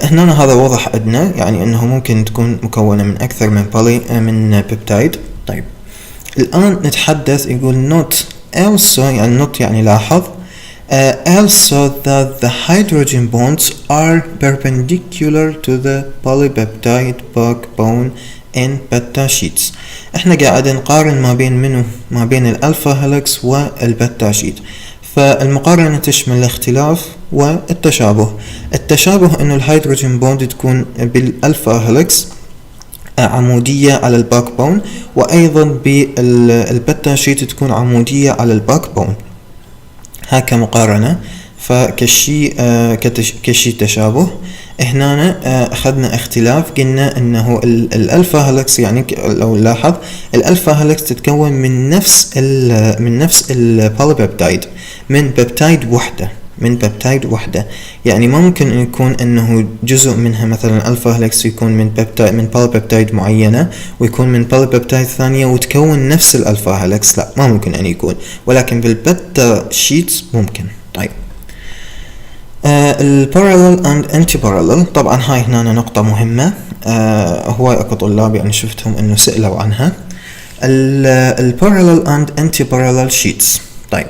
هنا هذا واضح عندنا، يعني انه ممكن تكون مكونة من اكثر من بيبتايد. طيب الان نتحدث، يقول not also، يعني not يعني لاحظ also that the hydrogen bonds are perpendicular to the polypeptide backbone in beta sheets. احنا قاعد نقارن ما بين الالفا هيلكس والبتا شيت، فالمقارنة تشمل الاختلاف والتشابه. التشابه انه الهيدروجين بوند تكون بالالفا هيلكس عمودية على الباك بون، وايضا بالبتا شيت تكون عمودية على الباك بون. هكا مقارنة، كشي تشابه. هنا اخذنا اختلاف، قلنا انه الالفا هيلكس، يعني لو نلاحظ الالفا هيلكس تتكون من نفس البوليبيبتايد، من بيبتايد وحده. يعني ما ممكن ان يكون انه جزء منها مثلا الفا هيلكس يكون من بوليبيبتايد معينة ويكون من بوليبيبتايد ثانية وتكون نفس الالفا هيلكس، لا ما ممكن ان يكون، ولكن بالبتا شيتس ممكن. طيب البارالل اند انتي بارالل، طبعا هاي هنا نقطة مهمة، هواي اكو طلاب يعني شفتهم انه سئلوا عنها. البارالل اند انتي بارالل شيتس. طيب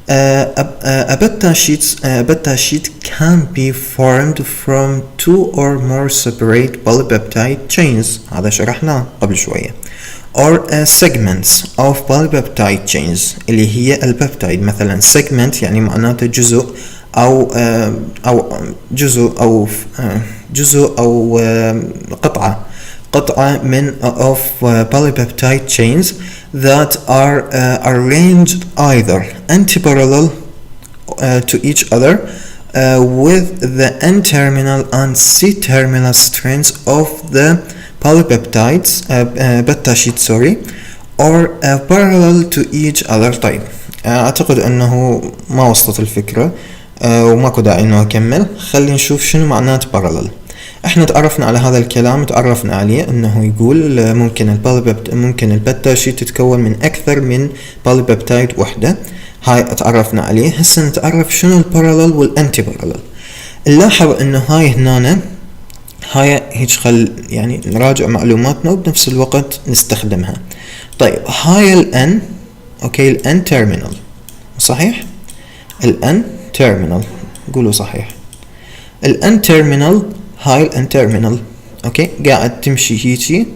a beta sheet can be formed from 2 or more separate polypeptide chains، هذا شرحناه قبل شوية، or segments of polypeptide chains اللي هي البيبتايد. مثلا segment يعني معناته جزء أو قطعة قطعة من of polypeptide chains that are arranged either antiparallel to each other with the N-terminal and C-terminal strands of the polypeptides beta sheet or parallel to each other. طيب أعتقد أنه ما وصلت الفكرة وماكو داعي أنه أكمل. خلينا نشوف شنو معنات parallel. احنا تعرفنا على هذا الكلام، تعرفنا عليه انه يقول ممكن البتا شيت تتكون من اكثر من بوليبيبتايد وحده. هاي تعرفنا عليه. هسه نتعرف شنو البارالل والانتي بارالل. نلاحظ انه هاي هيك يعني نراجع معلوماتنا وبنفس الوقت نستخدمها. طيب هاي الان اوكي الان تيرمينال صحيح، الان تيرمينال قولوا صحيح. الان تيرمينال هاي الان تيرمينال اوكي قاعد تمشي هيجي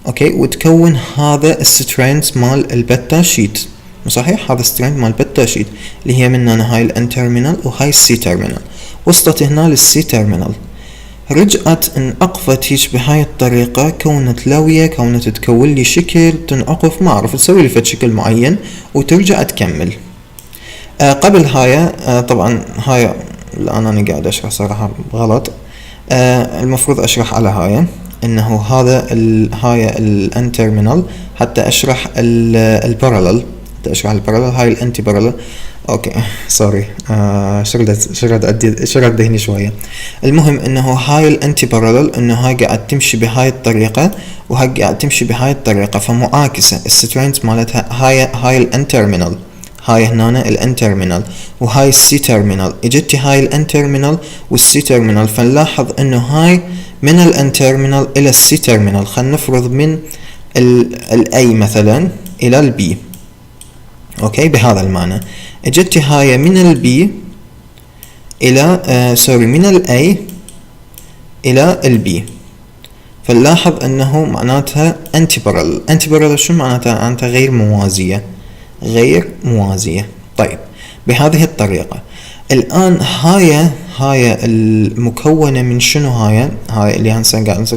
اوكي وتكون هذا الستريندز مال البتا شيت صحيح. هذا ستريند مال البتا شيت اللي هي من هنا هاي الان تيرمينال وهاي السي تيرمينال. وصلت هنا للسي تيرمينال، رجعت انعقفت هيك بهاي الطريقة، كونت لوية، كونت تكون لي شكل، تنعقف ما اعرف تسوي لي فد شكل معين وترجع تكمل. قبل هاي طبعا هاي الان انا قاعد اشرح صراحة غلط. المفروض اشرح على هاي انه هذا هاي الان تيرمينال حتى اشرح البارالل، هاي الانتي بارالل. اوكي سوري شرد هني شويه. المهم انه هاي الانتي بارالل انه هاي قاعد تمشي بهاي الطريقه وهاي قاعد تمشي بهاي الطريقه، فمعاكسه السترينز مالتها. هاي الان تيرمينال، هاي هنا الان تيرمينال وهاي السي تيرمينال. اجتي هاي الان تيرمينال والسي تيرمينال، فنلاحظ انه هاي من الان تيرمينال الى السي تيرمينال. خلينا نفرض من الاي مثلا الى البي اوكي بهذا المعنى. اجتي هاي من البي الى من الاي الى البي، فنلاحظ انه معناتها انتي بارالل. انتي بارالل شو معناتها؟ غير موازية. طيب بهذه الطريقة الآن هاي المكونة من شنو؟ هاي اللي هنسا قاعد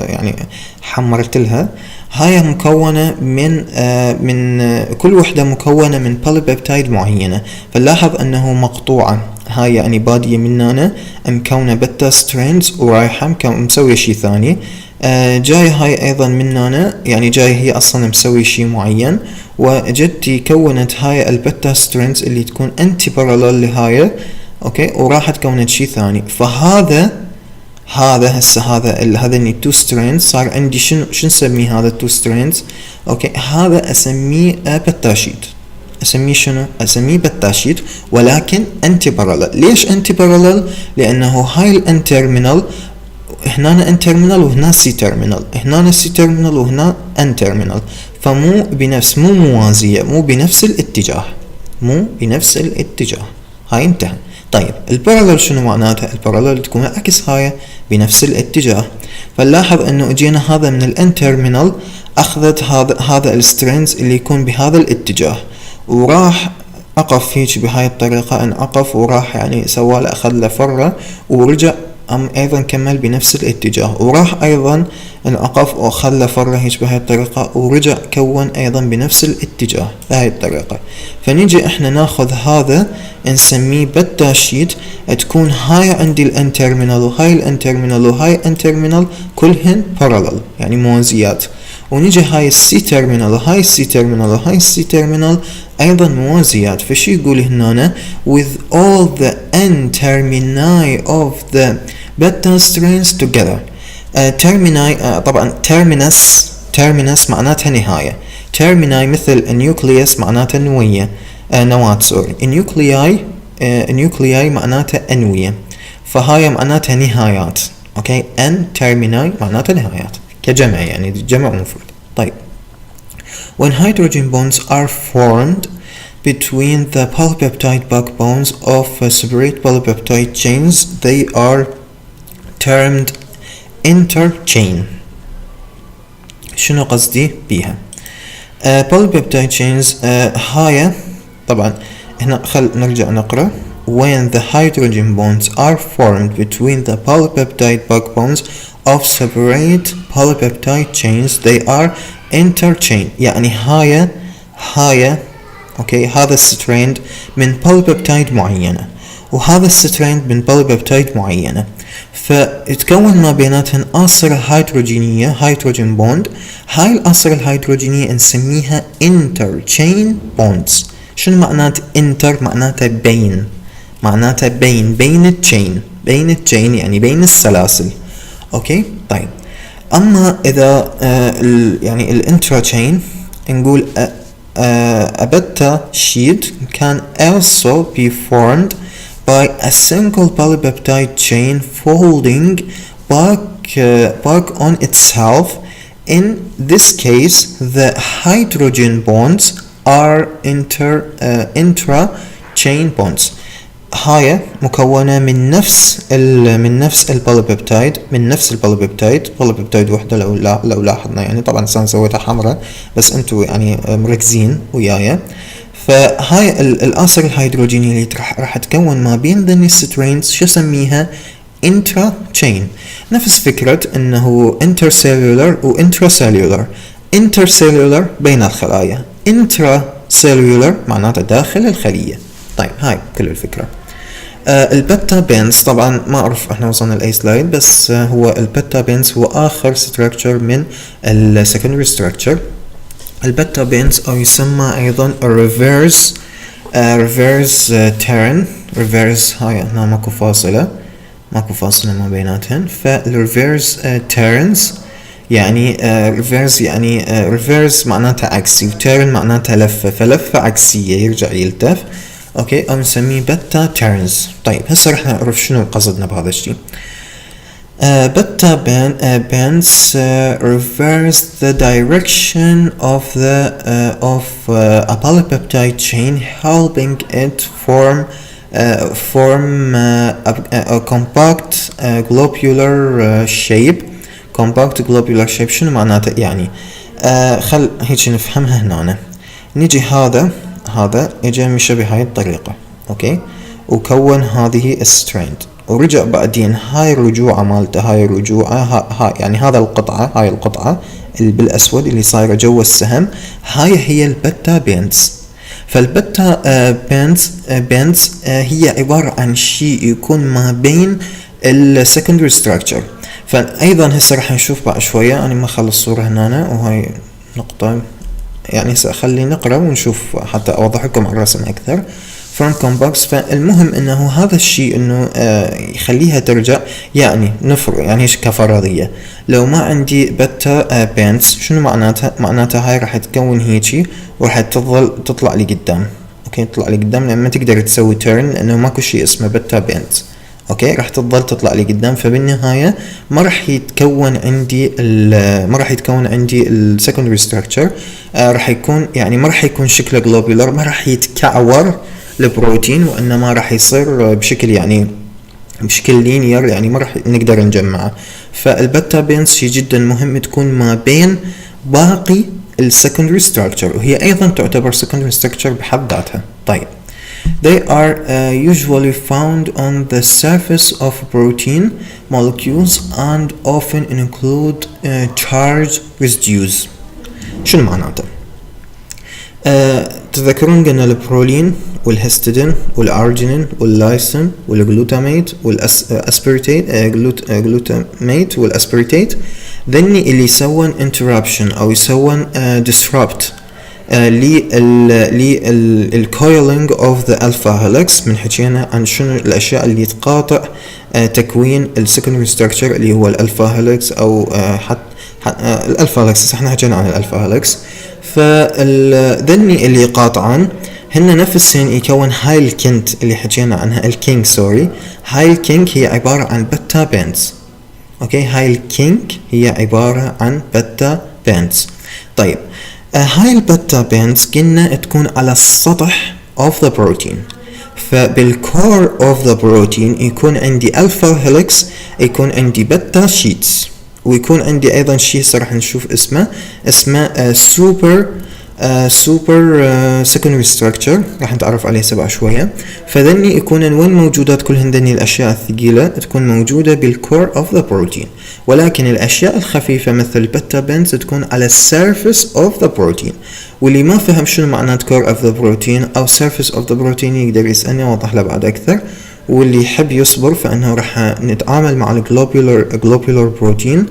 يعني حمرت لها. هاي مكونة من كل وحدة مكونة من بوليبيبتايد معينة. فنلاحظ انه مقطوعة، هاي يعني بادية مننا مكونة بتا ستريندز ورايحة مسوية شي ثاني. جاي هاي ايضا مننا، يعني جاي هي اصلا مسوي شي معين وجدتي كونت هاي البتا ستريندز اللي تكون انتي بارالل لهاي اوكي وراحت كونت شي ثاني. فهذا هسه هذا تو ستريندز صار عندي شنو نسميه هذا تو ستريندز اوكي. هذا اسميه بتا شيت. اسميه شنو؟ اسميه بتا شيت ولكن انتي بارالل. ليش انتي بارالل؟ لانه هاي الان تيرمينال هنا ان تيرمينال وهنا سي تيرمينال، هنا سي تيرمينال وهنا ان تيرمينال، فمو مو موازية، مو بنفس الاتجاه. هاي انتهى. طيب البارالل شنو معناتها؟ البارالل تكون عكس هاي بنفس الاتجاه. فنلاحظ انه اجينا هذا من الان تيرمينال اخذت هذا السترينز اللي يكون بهذا الاتجاه وراح اقف هيك بهاي الطريقة، انعقف وراح يعني سواله اخذ له فرة ورجع ايضا كمل بنفس الاتجاه، وراح ايضا انعقف واخذ فرة هيك بهاي الطريقة ورجع كون ايضا بنفس الاتجاه بهاي الطريقة. فنيجي احنا ناخذ هذا نسميه بتا شيت، تكون هاي عندي الان تيرمينال وهاي الان تيرمينال وهاي الان تيرمينال كلهن بارالل يعني موازيات. ونيجي هاي السي تيرمينال وهاي السي تيرمينال وهاي السي تيرمينال ايضا موازيات. فشي يقول هنا with all the n termini of the beta strands together. termini طبعا terminus معناتها نهاية. termini مثل النيوكليوس معناتها نواة nuclei معناتها أنوية، فهاي معناتها نهايات اوكي. n termini معناتها نهايات كجمع يعني جمع مفرد. طيب when hydrogen bonds are formed between the polypeptide backbones of separate polypeptide chains they are termed interchain. شنو قصدي بيها؟ polypeptide chains هاي طبعا هنا خل نرجع نقرأ when the hydrogen bonds are formed between the polypeptide backbones of separate polypeptide chains they are interchain. يعني هاي اوكي هذا الستراند من polypeptide معينة وهذا الستراند من polypeptide معينة، فتكون ما بيناتهن آصرة هيدروجينية هيدروجين بوند. هاي الآصرة الهيدروجينية نسميها interchain bonds. شنو معنات انتر؟ معناتها بين، معناتها بين التشين، بين التشين يعني بين السلاسل. اوكي طيب، اما اذا يعني الانترا تشين نقول a beta sheet can also be formed by a single polypeptide chain folding back on itself. In this case the hydrogen bonds are intra-chain bonds. هاي مكونة من نفس البوليبيبتايد، من نفس البوليبيبتايد وحدة. لو لاحظنا يعني طبعا سويتها حمراء بس انتو يعني مركزين وياي. فهاي الآصر الهيدروجيني اللي راح تكون ما بين ذني السترينز شو اسميها؟ انترا تشين. نفس فكرة انه انترسيلولر وانتراسيلولر. انترسيلولر بين الخلايا، انتراسيلولر معناته داخل الخلية. طيب هاي كل الفكرة. البيتا بينز طبعا ما اعرف احنا وصلنا لاي سلايد، بس هو البيتا بينز هو اخر ستراكشر من السكندري ستراكشر. البيتا بينز او يسمى ايضا الريفيرس تيرن. ريفيرس هاي هنا ماكو فاصلة ما بيناتهن. فالريفيرس تيرنز يعني ريفيرس يعني ريفيرس معناتها عكسي، وتيرن معناتها لفة، فلفة عكسية يرجع يلتف. اوكي او نسميه بيتا تيرنز. طيب هسه رح نعرف شنو قصدنا بهذا الشيء. Beta bands reverse the direction of a polypeptide chain, helping it form a compact globular shape. compact globular shape شنو معناته؟ يعني خل هيك نفهمها هنا. نيجي هذا اجى مشى بهاي الطريقة، اوكي، وكون هذه الستراند، ورجع بعدين هاي الرجوعة مالته، هاي يعني هذا القطعة، هاي القطعة اللي بالاسود اللي صايرة جوا السهم، هاي هي البيتا بينز. فالبيتا بينز هي عبارة عن شيء يكون ما بين السكندري ستراكشر. فايضا هسه راح نشوف بعد شوية. انا ما خلص الصورة هنا، وهاي نقطة يعني سأخلي نقرأ ونشوف حتى أوضح لكم الرسم أكثر. from complex. فالمهم إنه هذا الشيء إنه يخليها ترجع، يعني نفرض يعني كفرضية لو ما عندي بيتا بينز شنو معناتها هاي راح تكون هيجي وراح تطلع لي قدام. أوكي تطلع لي قدام لما تقدر تسوي تيرن، لأنه ماكو شيء اسمه بيتا بينز. اوكي راح تظل تطلع لي قدام. فبالنهايه ما راح يتكون عندي السكندري ستراكشر. راح يكون يعني ما راح يكون شكله جلوبولار، ما راح يتكعور البروتين، وانما راح يصير بشكل يعني بشكل لينير، يعني ما راح نقدر نجمعه. فالبيتا بينز شيء جدا مهم تكون ما بين باقي السكندري ستراكشر، وهي ايضا تعتبر سكندري ستراكشر بحد ذاتها. طيب they are usually found on the surface of protein molecules and often include charged residues. شنو معناته؟ تذكرون قلنا البرولين والهستidine والارجينين واللايسين والجلوتاميت والاسبرتيت والاسبرتيت، ذني اللي يسوون interruption او يسوون disrupt للكويلينج اوف ذا الفا هيلكس. من حكينا عن شنو الاشياء اللي تقاطع تكوين السكندري ستراكشر اللي هو الالفا هيلكس او حتى الالفا هيلكس. احنا حكينا عن الالفا هيلكس. فذني اللي يقاطعان هن نفسهن يكون هاي الكنت اللي حكينا عنها، الكينج سوري. هاي الكينج هي عبارة عن بيتا بينز. اوكي هاي الكينج هي عبارة عن بيتا بينز. طيب هاي البيتا بينز قلنا تكون على السطح of the protein. فبالكور of the protein يكون عندي الفا هيلكس، يكون عندي بيتا شيتس، ويكون عندي ايضا شيء راح نشوف اسمه سوبر سوبر سكندري ستراكشر راح نتعرف عليه سبع شوية. فذني يكون وين موجودات كل هندني الأشياء الثقيلة تكون موجودة بالكور اوف ذا بروتين، ولكن الأشياء الخفيفة مثل البيتا بنز تكون على السيرفيس اوف ذا بروتين. واللي ما فهم شنو معنات كور اوف ذا بروتين أو سيرفيس اوف ذا بروتين يقدر يسألني أوضح له بعد أكثر. واللي يحب يصبر فإنه راح نتعامل مع الجلوبولار بروتين.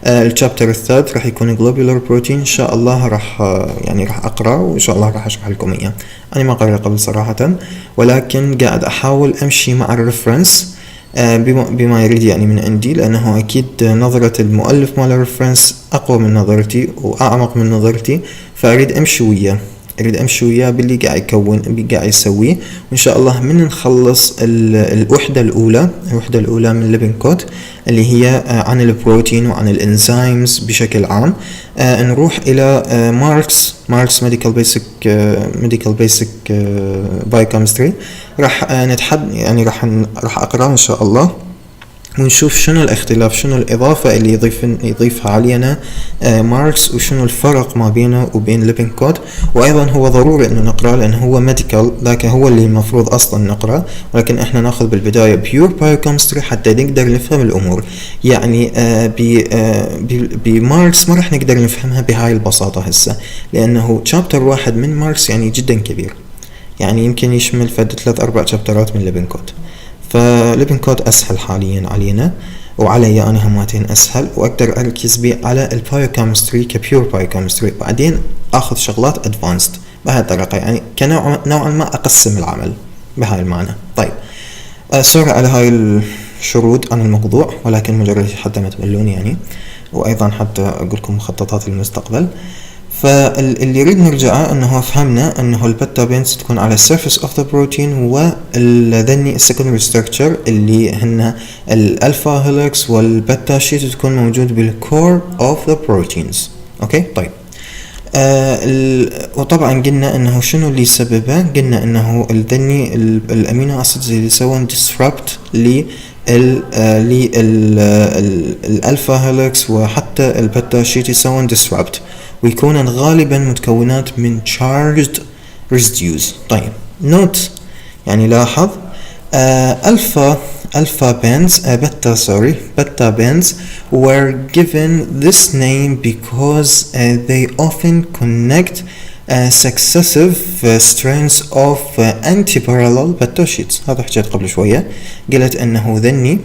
الشابتر الثالث راح يكون جلوبولار بروتين إن شاء الله. راح أقرأ وإن شاء الله راح أشرح لكم إياه. أنا ما قرأت قبل صراحة، ولكن قاعد أحاول أمشي مع الريفرنس بما يريد يعني من عندي، لأنه أكيد نظرة المؤلف مال الريفرنس أقوى من نظرتي وأعمق من نظرتي، فأريد أمشي وياه باللي قاعد يسويه. وإن شاء الله من نخلص الوحدة الأولى من ليفينج كود اللي هي عن البروتين وعن الإنزيمز بشكل عام، نروح إلى ماركس ميديكال بيسك بايوكيمستري. راح راح أقرأ إن شاء الله ونشوف شنو الاختلاف، شنو الإضافة اللي يضيفها علينا ماركس، وشنو الفرق ما بينه وبين ليفينج كود. وأيضا هو ضروري إنه نقرأ لأنه هو ميديكال، لكن هو اللي المفروض أصلا نقرأ، ولكن إحنا نأخذ بالبداية بيور بايوكيمستري حتى نقدر نفهم الأمور. يعني بماركس ما راح نقدر نفهمها بهاي البساطة هسه، لأنه شابتر واحد من ماركس يعني جدا كبير، يعني يمكن يشمل 3-4 شابترات من ليفينج كود. فليفينج كود أسهل حاليا علينا وعلي أنا هماتين أسهل، وأقدر أركز بيه على البايوكيمستري كبيور بايوكيمستري، بعدين أخذ شغلات أدفانسد بهاي الطريقة، يعني نوعا ما أقسم العمل بهاي المعنى. طيب سوري على هاي الشرود عن الموضوع، ولكن مجرد حتى ما تملون يعني، وأيضا حتى أقول لكم مخططات المستقبل. فاللي يريد نرجعه انه فهمنا انه البيتا بينز تكون على السيرفيس اوف ذا بروتين، والذني السكندري ستراكشر اللي هن الالفا هيلكس والبيتا شيت تكون موجود بالكور اوف ذا بروتينز. اوكي طيب وطبعا قلنا انه شنو اللي سببه، قلنا انه الذني الامينو اسيدز اللي يسوون disrupt الالفا هيلكس وحتى البيتا شيت يسوون disrupt، ويكون غالبا متكونات من charged residues. طيب نوت يعني لاحظ beta bands were given this name because they often connect successive strands of anti-parallel beta sheets. هذا حكيت قبل شوية، قلت انه ذني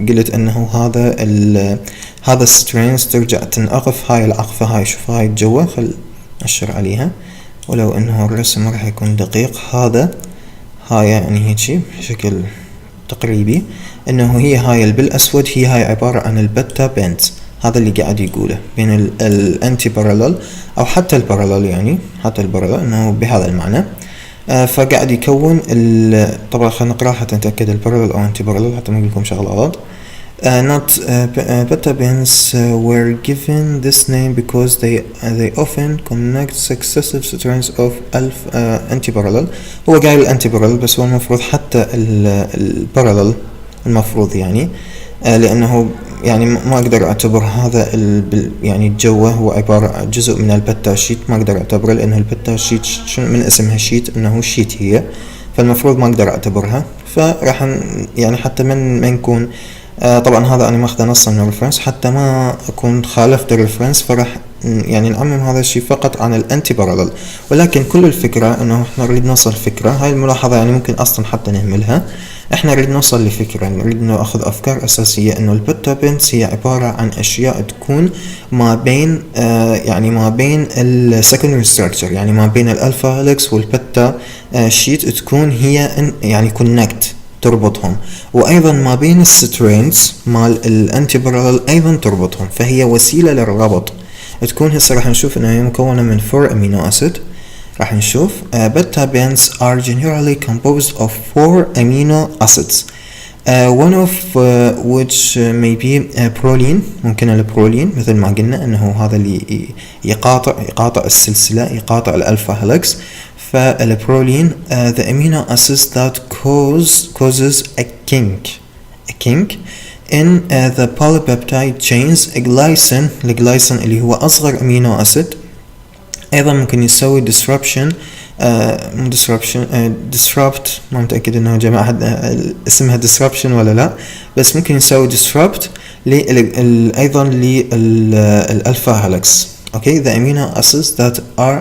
قلت انه هذا السترينز ترجع تنقف هاي العقفة هاي، شوف هاي الجوة، خل أشر عليها ولو انه الرسم راح يكون دقيق. هاي يعني هيك بشكل تقريبي انه هي هاي اللي بالاسود هي هاي عبارة عن البيتا بينز. هذا اللي قاعد يقوله بين الانتي بارالل او حتى البارالل، يعني حتى البارالل انه بهذا المعنى. فقاعد يكون طبعا خلينا نقرأ حتى نتأكد البارالل او انتي بارالل حتى ما اقول لكم شغلة غلط. Beta bands were given this name because they often connect successive strands of antiparallel. هو قايل الانتيبارالل بس هو المفروض حتى البارالل المفروض يعني لأنه يعني ما أقدر أعتبر هذا يعني الجوة هو عبارة جزء من البيتا شيت، ما أقدر أعتبره لأنه البيتا شيت من اسمها شيت إنه شيت هي، فالمفروض ما أقدر أعتبرها. فراح يعني حتى من نكون طبعا هذا أنا ماخذ نصا من الريفرنس حتى ما أكون خالفت الريفرنس، فرح يعني نعمم هذا الشيء فقط عن الانتي بارالل. ولكن كل الفكرة انه احنا نريد نوصل فكرة، هاي الملاحظة يعني ممكن اصلا حتى نهملها، احنا نريد نوصل لفكرة، نريد ناخذ افكار اساسية انه البيتا بينز هي عبارة عن اشياء تكون ما بين يعني ما بين السكندري ستراكشر، يعني ما بين الالفا هيلكس والبيتا شيت تكون هي يعني كونكت تربطهم، وايضا ما بين السترينز مال الانتي بارالل ايضا تربطهم، فهي وسيلة للربط. تكون هسه راح نشوف انها هي مكونة من 4 amino acid. راح نشوف beta bands are generally composed of 4 amino acids, one of which may be proline. ممكن البرولين مثل ما قلنا انه هذا اللي يقاطع السلسلة، يقاطع الالفا هيلكس. فالبرولين the amino acids that causes a kink in the polypeptide chains. الجلايسين اللي هو أصغر أمينو أسيد ايضا ممكن يسوي disruption disrupt، ما متأكد انه جماعة اسمها disruption ولا لا، بس ممكن يسوي disrupt ايضا للالفا هيلكس. Okay, the amino acids that are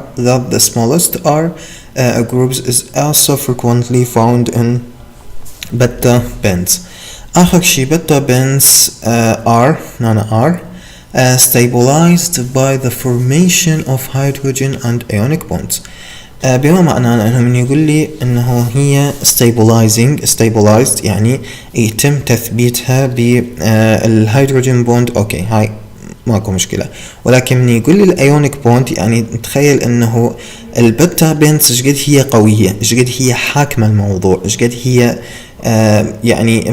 the smallest are groups is also frequently found in beta bands. آخر شي beta bands are stabilized by the formation of hydrogen and ionic bonds. بما معناه انه من يقول لي انه هي stabilized يعني يتم تثبيتها بالهيدروجين بوند، اوكي هاي ماكو مشكلة. ولكن من يقول لي الايونيك بوند يعني تخيل انه البتا بينز شقد هي قوية، شقد هي حاكمة الموضوع، شقد هي يعني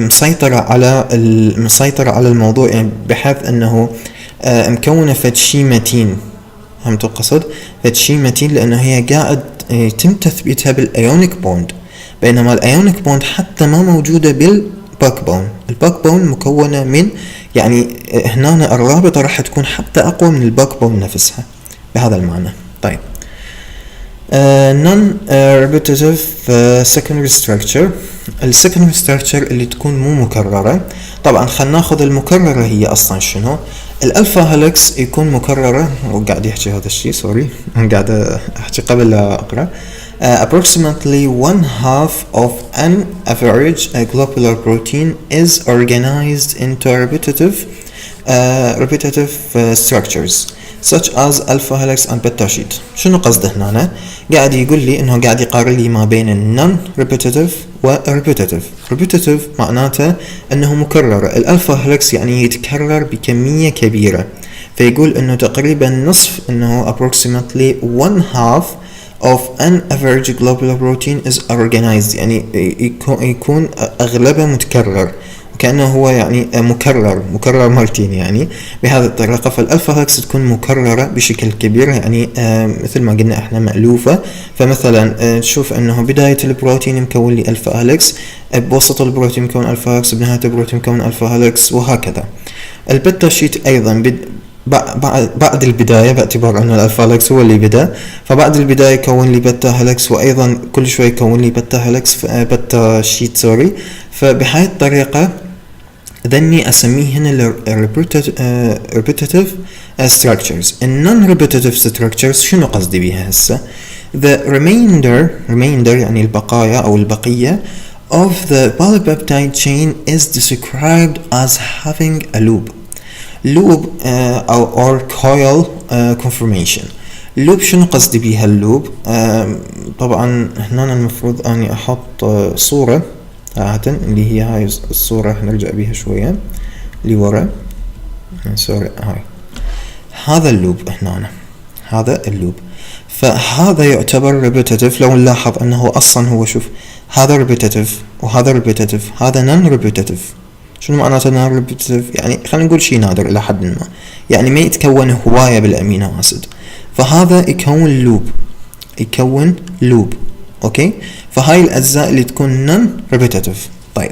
مسيطرة على الموضوع، يعني بحيث انه مكونة فد شي متين. هم تقصد فد شي متين لانه هي قاعد يتم تثبيتها بالايونيك بوند، بينما الايونيك بوند حتى ما موجودة بالباك بون. الباك بون مكونة من يعني هنا الرابطة راح تكون حتى اقوى من الباك بون نفسها بهذا المعنى. طيب non-repetitive secondary structure، السكندري structure اللي تكون مو مكررة. طبعا خلنا ناخذ المكررة هي اصلا شنو. الالفا هيلكس يكون مكررة، وقاعد يحكي هذا الشيء سوري انا قاعد احكي قبل لا اقرا. approximately 1/2 of an average globular protein is organized into repetitive structures such as alpha helix and beta sheet. شنو قصده هنا؟ قاعد يقول لي انه قاعد يقارن لي ما بين النون ريبيتيتيف والريبيتيتيف. ريبيتيتيف معناته انه مكرر، الالفا هيلكس يعني يتكرر بكمية كبيرة، فيقول انه تقريبا نصف، انه approximately 1/2 of an average globular protein is organized، يعني يكون اغلبه متكرر، كأنه هو يعني مكرر مرتين يعني بهذه الطريقة. فالألفا هيلكس تكون مكررة بشكل كبير، يعني مثل ما قلنا احنا مألوفة. فمثلا تشوف انه بداية البروتين مكون لي ألفا هيلكس، بوسط البروتين مكون ألفا هيلكس، بنهاية البروتين مكون ألفا هيلكس، وهكذا. البيتا شيت ايضا بعد البداية، باعتبار انه الألفا هيلكس هو اللي بدا، فبعد البداية يكون لي بيتا هيلكس، وايضا كل شوي يكون لي بيتا هيلكس بيتا شيت سوري. فبهاي الطريقة ذني اسميه هنا repetitive structures. non-repetitive structures شنو قصدي بيها هسه؟ the remainder يعني البقايا او البقية of the polypeptide chain is described as having a loop or coil conformation. اللوب شنو قصدي بيها اللوب؟ طبعا هنا المفروض اني احط صورة اللي هي هاي الصورة، نرجع بيها شوية لورا سوري. هذا اللوب هنا، هذا اللوب، فهذا يعتبر repetitive. لو نلاحظ انه اصلا هو شوف هذا repetitive وهذا repetitive، هذا non repetitive. شنو معناته non repetitive؟ يعني خلينا نقول شيء نادر الى حد ما، يعني ما يتكون هواية بالامينو اسيد، فهذا يكون لوب اوكي. فهاي الاجزاء اللي تكون نون ريبيتيتيف. طيب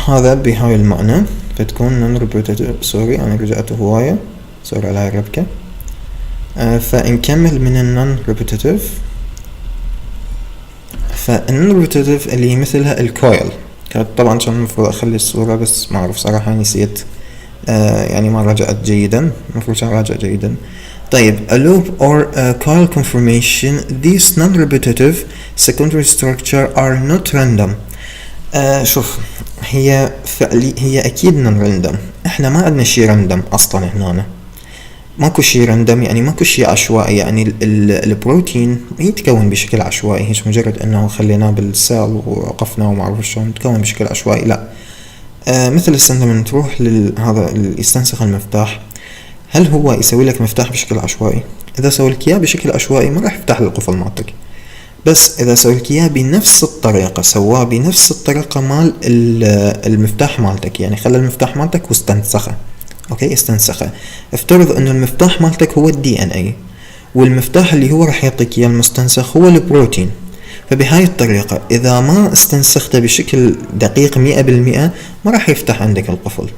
هذا بهاي المعنى فتكون نون ريبيتيتيف. سوري انا رجعت هوايه، سوري على هاي الربكه. فنكمل من النون ريبيتيتيف. فالنون ريبيتيتيف اللي مثلها الكويل، طبعا كان المفروض اخلي الصوره بس ما اعرف صراحه نسيت، يعني ما رجعت جيدا، المفروض كان راجع جيدا. طيب a loop or a coil conformation, these non-repetitive secondary structure are not random. شوف هي اكيد non random، احنا ما عندنا شيء random اصلا هنا، ماكو شيء random يعني ماكو شيء عشوائي. يعني البروتين يتكون بشكل عشوائي، هيش مجرد انه خليناه بالسيل ووقفنا وما اعرف شلون يتكون بشكل عشوائي، لا. مثل السنة من تروح هذا يستنسخ المفتاح، هل هو يسوي لك مفتاح بشكل عشوائي؟ اذا سوي لك اياه بشكل عشوائي ما راح يفتح القفل مالتك. بس اذا سوي لك اياه بنفس الطريقه، سواه بنفس الطريقه مال المفتاح مالتك، يعني خلى المفتاح مالتك واستنسخه. اوكي استنسخه. افترض انه المفتاح مالتك هو الدي ان اي، والمفتاح اللي هو راح يعطيك اياه المستنسخ هو البروتين. فبهاي الطريقه اذا ما استنسخته بشكل دقيق 100% ما راح يفتح عندك القفل.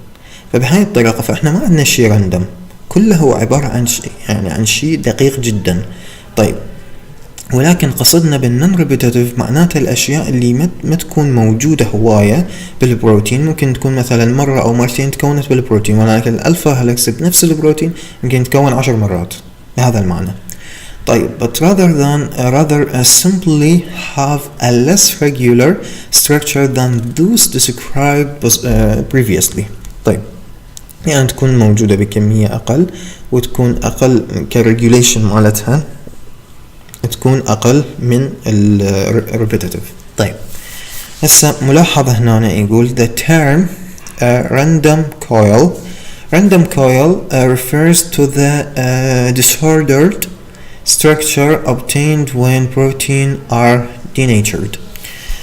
فبهاي الطريقة فإحنا ما عندنا شيء راندم، كله عبارة عن شيء يعني عن شيء دقيق جدا. طيب ولكن قصدنا بالنون ريبيتيتيف معناتها الاشياء اللي ما تكون موجودة هواية بالبروتين، ممكن تكون مثلا مرة او مرتين تكونت بالبروتين، ولكن الالفا هيلكس بنفس البروتين ممكن تكون 10 مرات بهذا المعنى. طيب but rather simply have a less regular structure than those described previously. طيب يعني تكون موجودة بكمية أقل وتكون أقل كريجوليشن مالتها تكون أقل من الريبيتيتيف. طيب هسه ملاحظة هنا يقول the term random coil refers to the disordered structure obtained when protein are denatured.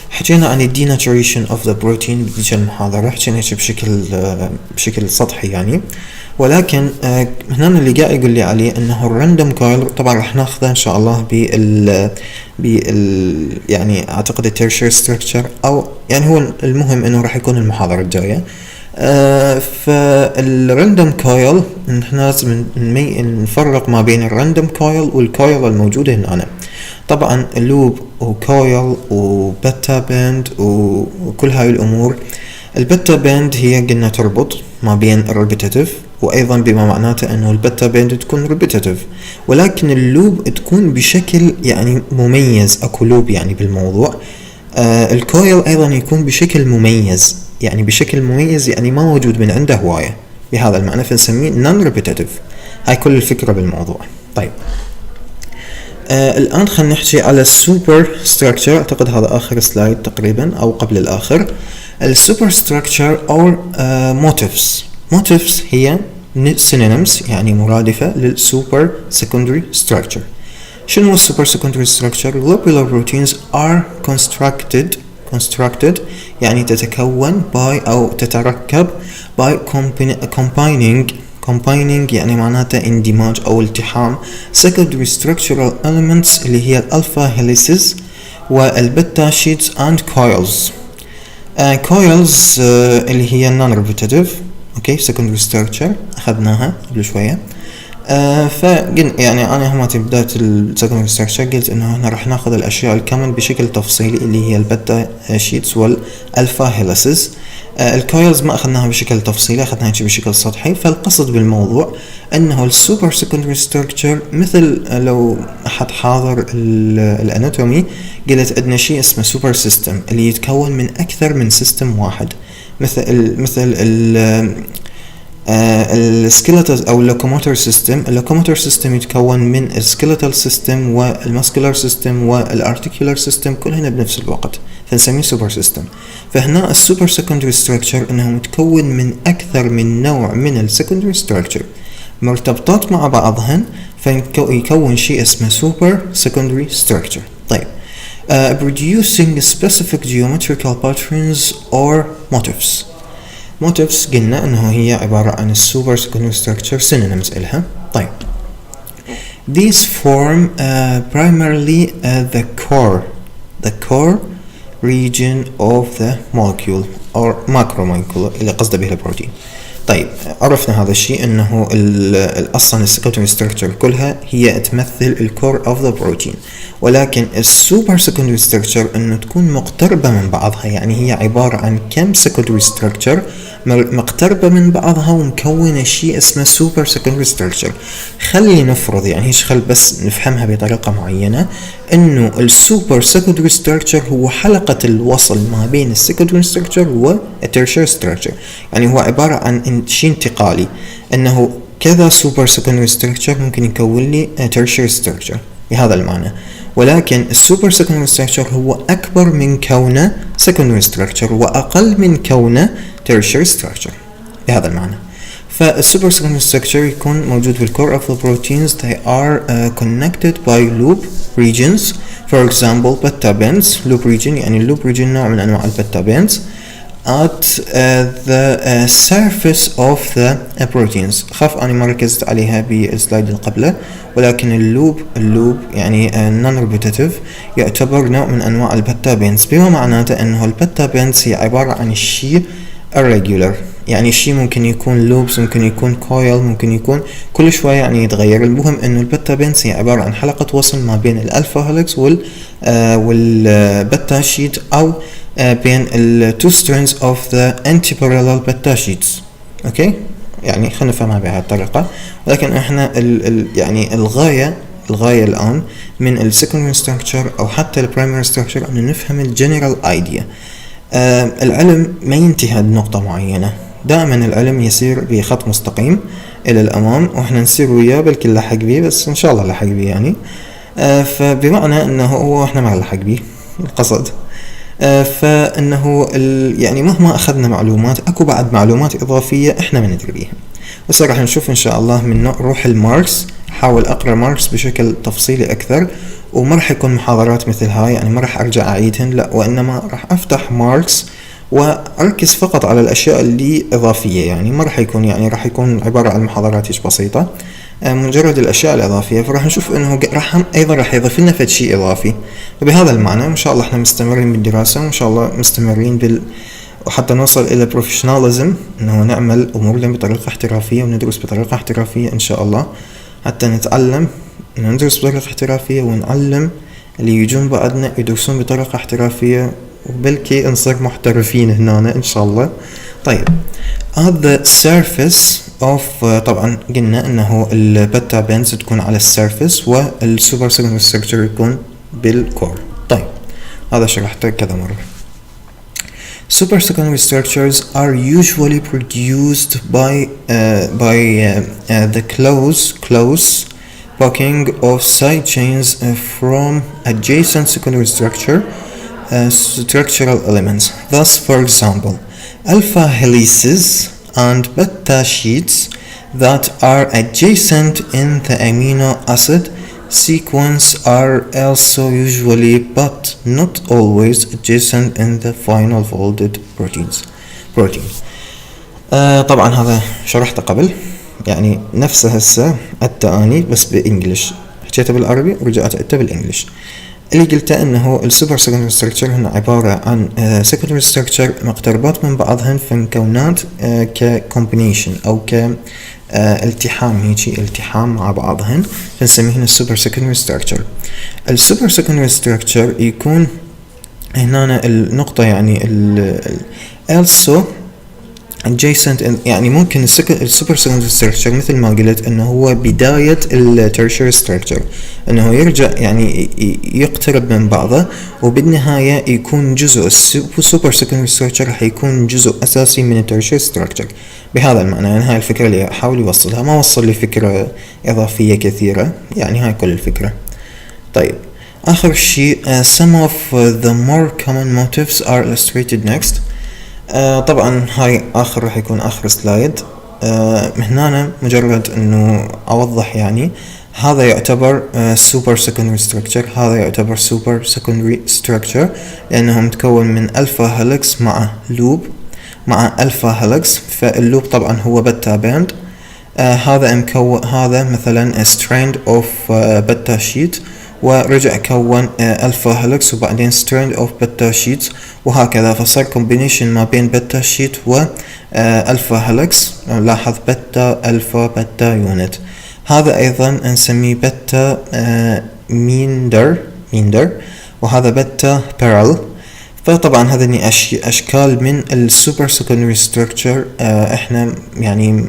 حكينا عن denaturation of the protein بذيك المحاضرة، حكينا بشكل سطحي يعني، ولكن هنا اللي قاعد يقول لي عليه انه الراندوم كويل طبعا راح ناخذه ان شاء الله بال يعني اعتقد التيرشير ستراكشر، او يعني هو المهم انه راح يكون المحاضرة الجاية. فالراندوم كويل نحن لازم نفرق ما بين الراندوم كويل والكويل الموجودة هنا. طبعا اللوب وكويل وبيتا باند وكل هاي الامور. البيتا باند هي قلنا تربط ما بين الريبيتيتيف، وايضا بما معناته انه البيتا باند تكون ريبيتيتيف، ولكن اللوب تكون بشكل يعني مميز، اكو لوب يعني بالموضوع. الكويل ايضا يكون بشكل مميز، يعني بشكل مميز يعني ما موجود من عنده هواية بهذا المعنى، فنسميه نون ريبيتيتيف. هاي كل الفكرة بالموضوع. طيب الآن خلينا نحكي على السوبر ستراكشر، أعتقد هذا آخر سلايد تقريبا أو قبل الآخر. السوبر ستراكشر أو موتيفز هي synonyms يعني مرادفة للسوبر سكندري ستراكشر. شنو السوبر سكندري ستراكشر؟ Globular proteins are constructed يعني تتكون by أو تتركب by combining يعني معناته اندماج أو التحام secondary structural elements اللي هي الألفا هيليسز والبيتا شيتس and coils. coils اللي هي non repetitive اوكي secondary structure أخذناها قبل شوية. فقلنا يعني أنا همتي بداية السكندري ستراكشر قلت إنه هنا راح ناخذ الأشياء الكامل بشكل تفصيلي اللي هي البيتا شيتس والألفا هيليسز. الكويلز ما أخذناها بشكل تفصيلي، أخذناها بشكل سطحي. فالقصد بالموضوع أنه السوبر سكندري ستراكشر مثل لو أحد حاضر الأناتومي قلت عندنا شيء اسمه سوبر سيستم اللي يتكون من أكثر من سيستم واحد، مثل السكيلتال او اللوكوموتور سيستم. اللوكوموتور سيستم يتكون من السكيلتال سيستم والماسكولار سيستم والارتيكولار سيستم كلهن بنفس الوقت، فنسميه سوبر سيستم. فهنا السوبر سكندري ستراكشر انه متكون من اكثر من نوع من السكندري ستراكشر مرتبطات مع بعضهن، فيكون شيء اسمه سوبر سكندري ستراكشر. طيب producing specific geometrical patterns or motifs. motifs قلنا انه هي عبارة عن السوبر سكندري ستراكشر synonyms إلها. طيب these form primarily the core region of the molecule or macromolecule اللي قصده به البروتين. طيب عرفنا هذا الشيء انه اصلا السكندري ستراكشر كلها هي تمثل الكور اوف ذا بروتين، ولكن السوبر سكندري ستراكشر انه تكون مقتربه من بعضها، يعني هي عباره عن كم سكندري ستراكشر مقتربه من بعضها ومكونه شيء اسمه سوبر سكندري ستراكشر. خلي نفرض يعني هيش خل بس نفهمها بطريقه معينه انه السوبر سكندري ستراكشر هو حلقه الوصل ما بين السكندري ستراكشر والتيرشير ستراكشر، يعني هو عباره عن شيء انتقالي، انه كذا سوبر سكندري ستراكشر ممكن يكون لي تيرشير ستراكشر بهذا المعنى. ولكن السوبر سكندري ستراكشر هو اكبر من كونه سكندري ستراكشر واقل من كونه تيرشير ستراكشر بهذا المعنى. فالسوبر سكندري ستراكشر يكون موجود بالكور of the proteins. They are connected by loop regions. For example beta bands. loop region يعني loop region نوع من انواع البيتا bands at the surface of the proteins. خاف أنا ما ركزت عليها بالسلايد اللي قبله، ولكن اللوب يعني non-repetitive يعتبر نوع من أنواع البيتا بينز، بما معناته أنه البيتا بينز هي عبارة عن الشيء irregular يعني شيء ممكن يكون لوبس، ممكن يكون كويل، ممكن يكون كل شوية يعني يتغير. المهم انه البتا بنز هي عبارة عن حلقة وصل ما بين الالفا هيلكس والبتا شيت، او بين ال two strands of the anti-parallel beta sheets. اوكي، يعني خلينا نفهمها بهذه الطريقة. ولكن احنا يعني الغاية الآن من ال secondary structure او حتى ال primary structure انه نفهم ال general idea. العلم ما ينتهي بنقطة معينة، دائما العلم يسير بخط مستقيم الى الامام، واحنا نسير وياه بلكي نلحق بيه، بس ان شاء الله نلحق بيه يعني. فبمعنى انه هو احنا ما نلحق بيه القصد. فانه يعني مهما اخذنا معلومات اكو بعد معلومات اضافية احنا ما ندري بيها. بس راح نشوف ان شاء الله من روح الماركس، حاول اقرا ماركس بشكل تفصيلي اكثر، وما راح يكون محاضرات مثل هاي، يعني ما راح ارجع اعيدهن، لا، وانما راح افتح ماركس واركز فقط على الاشياء اللي اضافية، يعني ما راح يكون يعني راح يكون عبارة عن محاضرات هيك بسيطة، مجرد الاشياء الاضافية. فراح نشوف انه ايضا راح يضيف لنا فد شيء اضافي. وبهذا المعنى ان شاء الله احنا مستمرين بالدراسة، وان شاء الله مستمرين وحتى نوصل الى بروفيشناليزم، انه نعمل امورنا بطريقة احترافية وندرس بطريقة احترافية ان شاء الله، حتى نتعلم ندرس بطريقة احترافية ونعلم اللي يجون بعدنا يدرسون بطريقة احترافية، وبلكي نصير محترفين هنا ان شاء الله. طيب at the surface of طبعا قلنا انه البتا بنز تكون على السيرفيس والسوبر سيجنال ستراكشر يكون بالكور. طيب هذا شرحته كذا مرة. Supersecondary structures are usually produced by the close packing of side chains from adjacent secondary structural elements. Thus, for example, alpha helices and beta sheets that are adjacent in the amino acid sequence are also usually but not always adjacent in the final folded protein. طبعا هذا شرحته قبل، يعني نفسه هسه التاني بس بإنجليش، حكيته بالعربي ورجعت عدته بالإنجليش. اللي قلته انه السوبر سكندري ستراكشر هنا عبارة عن سكندري ستراكشر مقتربات من بعضهن في مكونات ككومبينيشن او التحام، هيجي التحام مع بعضهن، فنسميه السوبر سكندري ستراكشر. السوبر سكندري ستراكشر يكون هنا النقطة يعني also adjacent، يعني ممكن السوبر سكندري ستراكشر مثل ما قلت انه هو بداية الترشري ستراكشر، انه يرجع يعني يقترب من بعضه، وبالنهاية يكون جزء السوبر سكندري ستراكشر راح يكون جزء اساسي من الترشري ستراكشر. بهذا المعنى يعني هاي الفكرة اللي احاول يوصلها، ما وصل لي فكرة اضافية كثيرة، يعني هاي كل الفكرة. طيب اخر شيء some of the more common motifs are illustrated next. طبعا هاي راح يكون اخر سلايد. هنا مجرد انه اوضح يعني هذا يعتبر سوبر سكندري ستراكشر، هذا يعتبر سوبر سكندري ستراكشر لانه متكون من الفا هيلكس مع لوب مع الفا هيلكس. فاللوب طبعا هو بتا باند، هذا مكون هذا مثلا ستراند اوف بتا شيت، ورجع كون الفا هيلكس وبعدين ستراند اوف بتا شيت، وهكذا. فصار كومبينيشن ما بين بتا شيت والفا هيلكس، لاحظ بتا الفا بتا يونت. هذا ايضا نسميه بتا ميندر، وهذا بتا بارل. فطبعا هذني اشكال من السوبر سكندري ستراكشر احنا يعني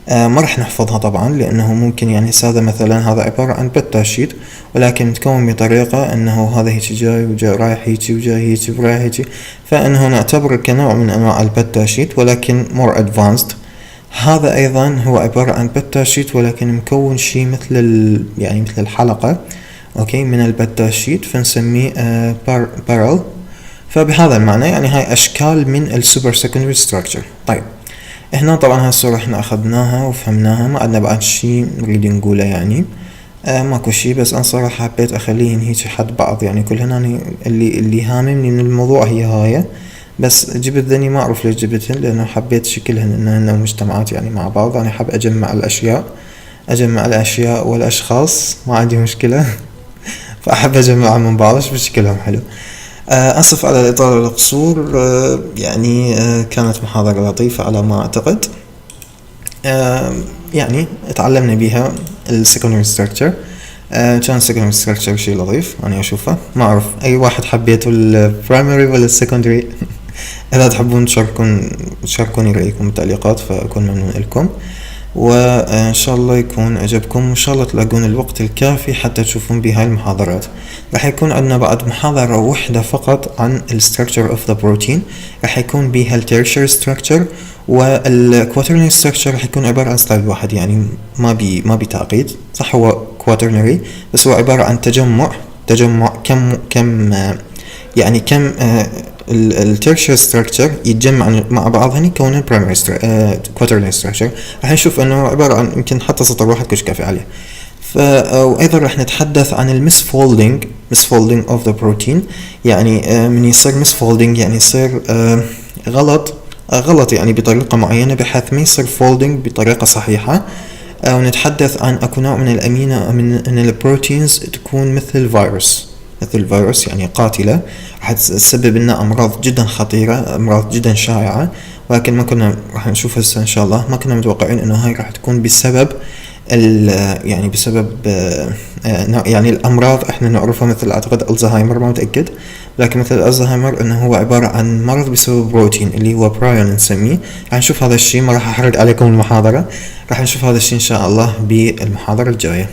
ما راح نحفظها طبعا، لانه ممكن يعني هذا مثلا هذا عبارة عن بتا شيت، ولكن متكون بطريقة انه هذا هيك جاي وجاي رايح هيك وجاي هيك ورايح هيك، فانه نعتبره كنوع من انواع البتا شيت ولكن more advanced. هذا ايضا هو عبارة عن بتا شيت ولكن مكون شيء مثل يعني مثل الحلقة اوكي من البتا شيت، فنسميه بارل. فبهذا المعنى يعني هاي اشكال من السوبر سكندري ستراكشر. طيب هنا طبعا هالصورة احنا اخذناها وفهمناها، ما عندنا بعد شيء نريد نقوله يعني ماكو شيء، بس انا صراحة حبيت اخليهن هيك حد بعض، يعني كل هنا اللي هاممني من الموضوع هي هاي، بس جبت ذني ما اعرف ليش جبتهن، لانه حبيت شكلهن انهن مجتمعات يعني مع بعض. انا حاب اجمع الاشياء والاشخاص، ما عندي مشكلة فاحب اجمعهم من بعض بشكلهم حلو. اسف على الاطاله والقصور. يعني كانت محاضره لطيفه على ما اعتقد. يعني تعلمنا بيها السكندري ستراكشر. كان السكندري ستراكشر شيء لطيف انا اشوفه. ما اعرف اي واحد حبيتوا البرايمري ولا السكندري. اذا تحبون تشاركوني رايكم بالتعليقات فاكون ممنون لكم، وان شاء الله يكون عجبكم، وان شاء الله تلاقون الوقت الكافي حتى تشوفون بهاي المحاضرات. راح يكون عندنا بعد محاضرة واحدة فقط عن الستراكشر اوف ذا بروتين، راح يكون بها التيرشر ستراكشر، والكواترنري ستراكشر راح يكون عبارة عن سلايد واحد، يعني ما بي تعقيد. صح هو كواترنري بس هو عبارة عن تجمع كم يعني كم التيرشر ستراكشر يتجمع مع بعضهن يكون البرايمري كواترنري ستراكشر. راح نشوف انه عبارة عن يمكن حتى سطر واحد كلش كافي عليه. وايضا راح نتحدث عن المسفولدينج اوف ذا بروتين. يعني من يصير مسفولدينج يعني يصير غلط يعني بطريقة معينة بحيث ما يصير فولدينج بطريقة صحيحة. ونتحدث عن اكو نوع من الامينو من البروتينز تكون مثل الفيروس يعني قاتلة، راح تسبب لنا امراض جدا خطيرة، امراض جدا شائعة، ولكن ما كنا راح نشوف هسه ان شاء الله. ما كنا متوقعين انه هاي راح تكون بسبب يعني بسبب يعني الامراض احنا نعرفها مثل اعتقد الزهايمر، ما متاكد، لكن مثل الزهايمر انه هو عباره عن مرض بسبب بروتين اللي هو برايون نسميه. راح نشوف هذا الشيء، ما راح احرق عليكم المحاضره، راح نشوف هذا الشيء ان شاء الله بالمحاضره الجايه.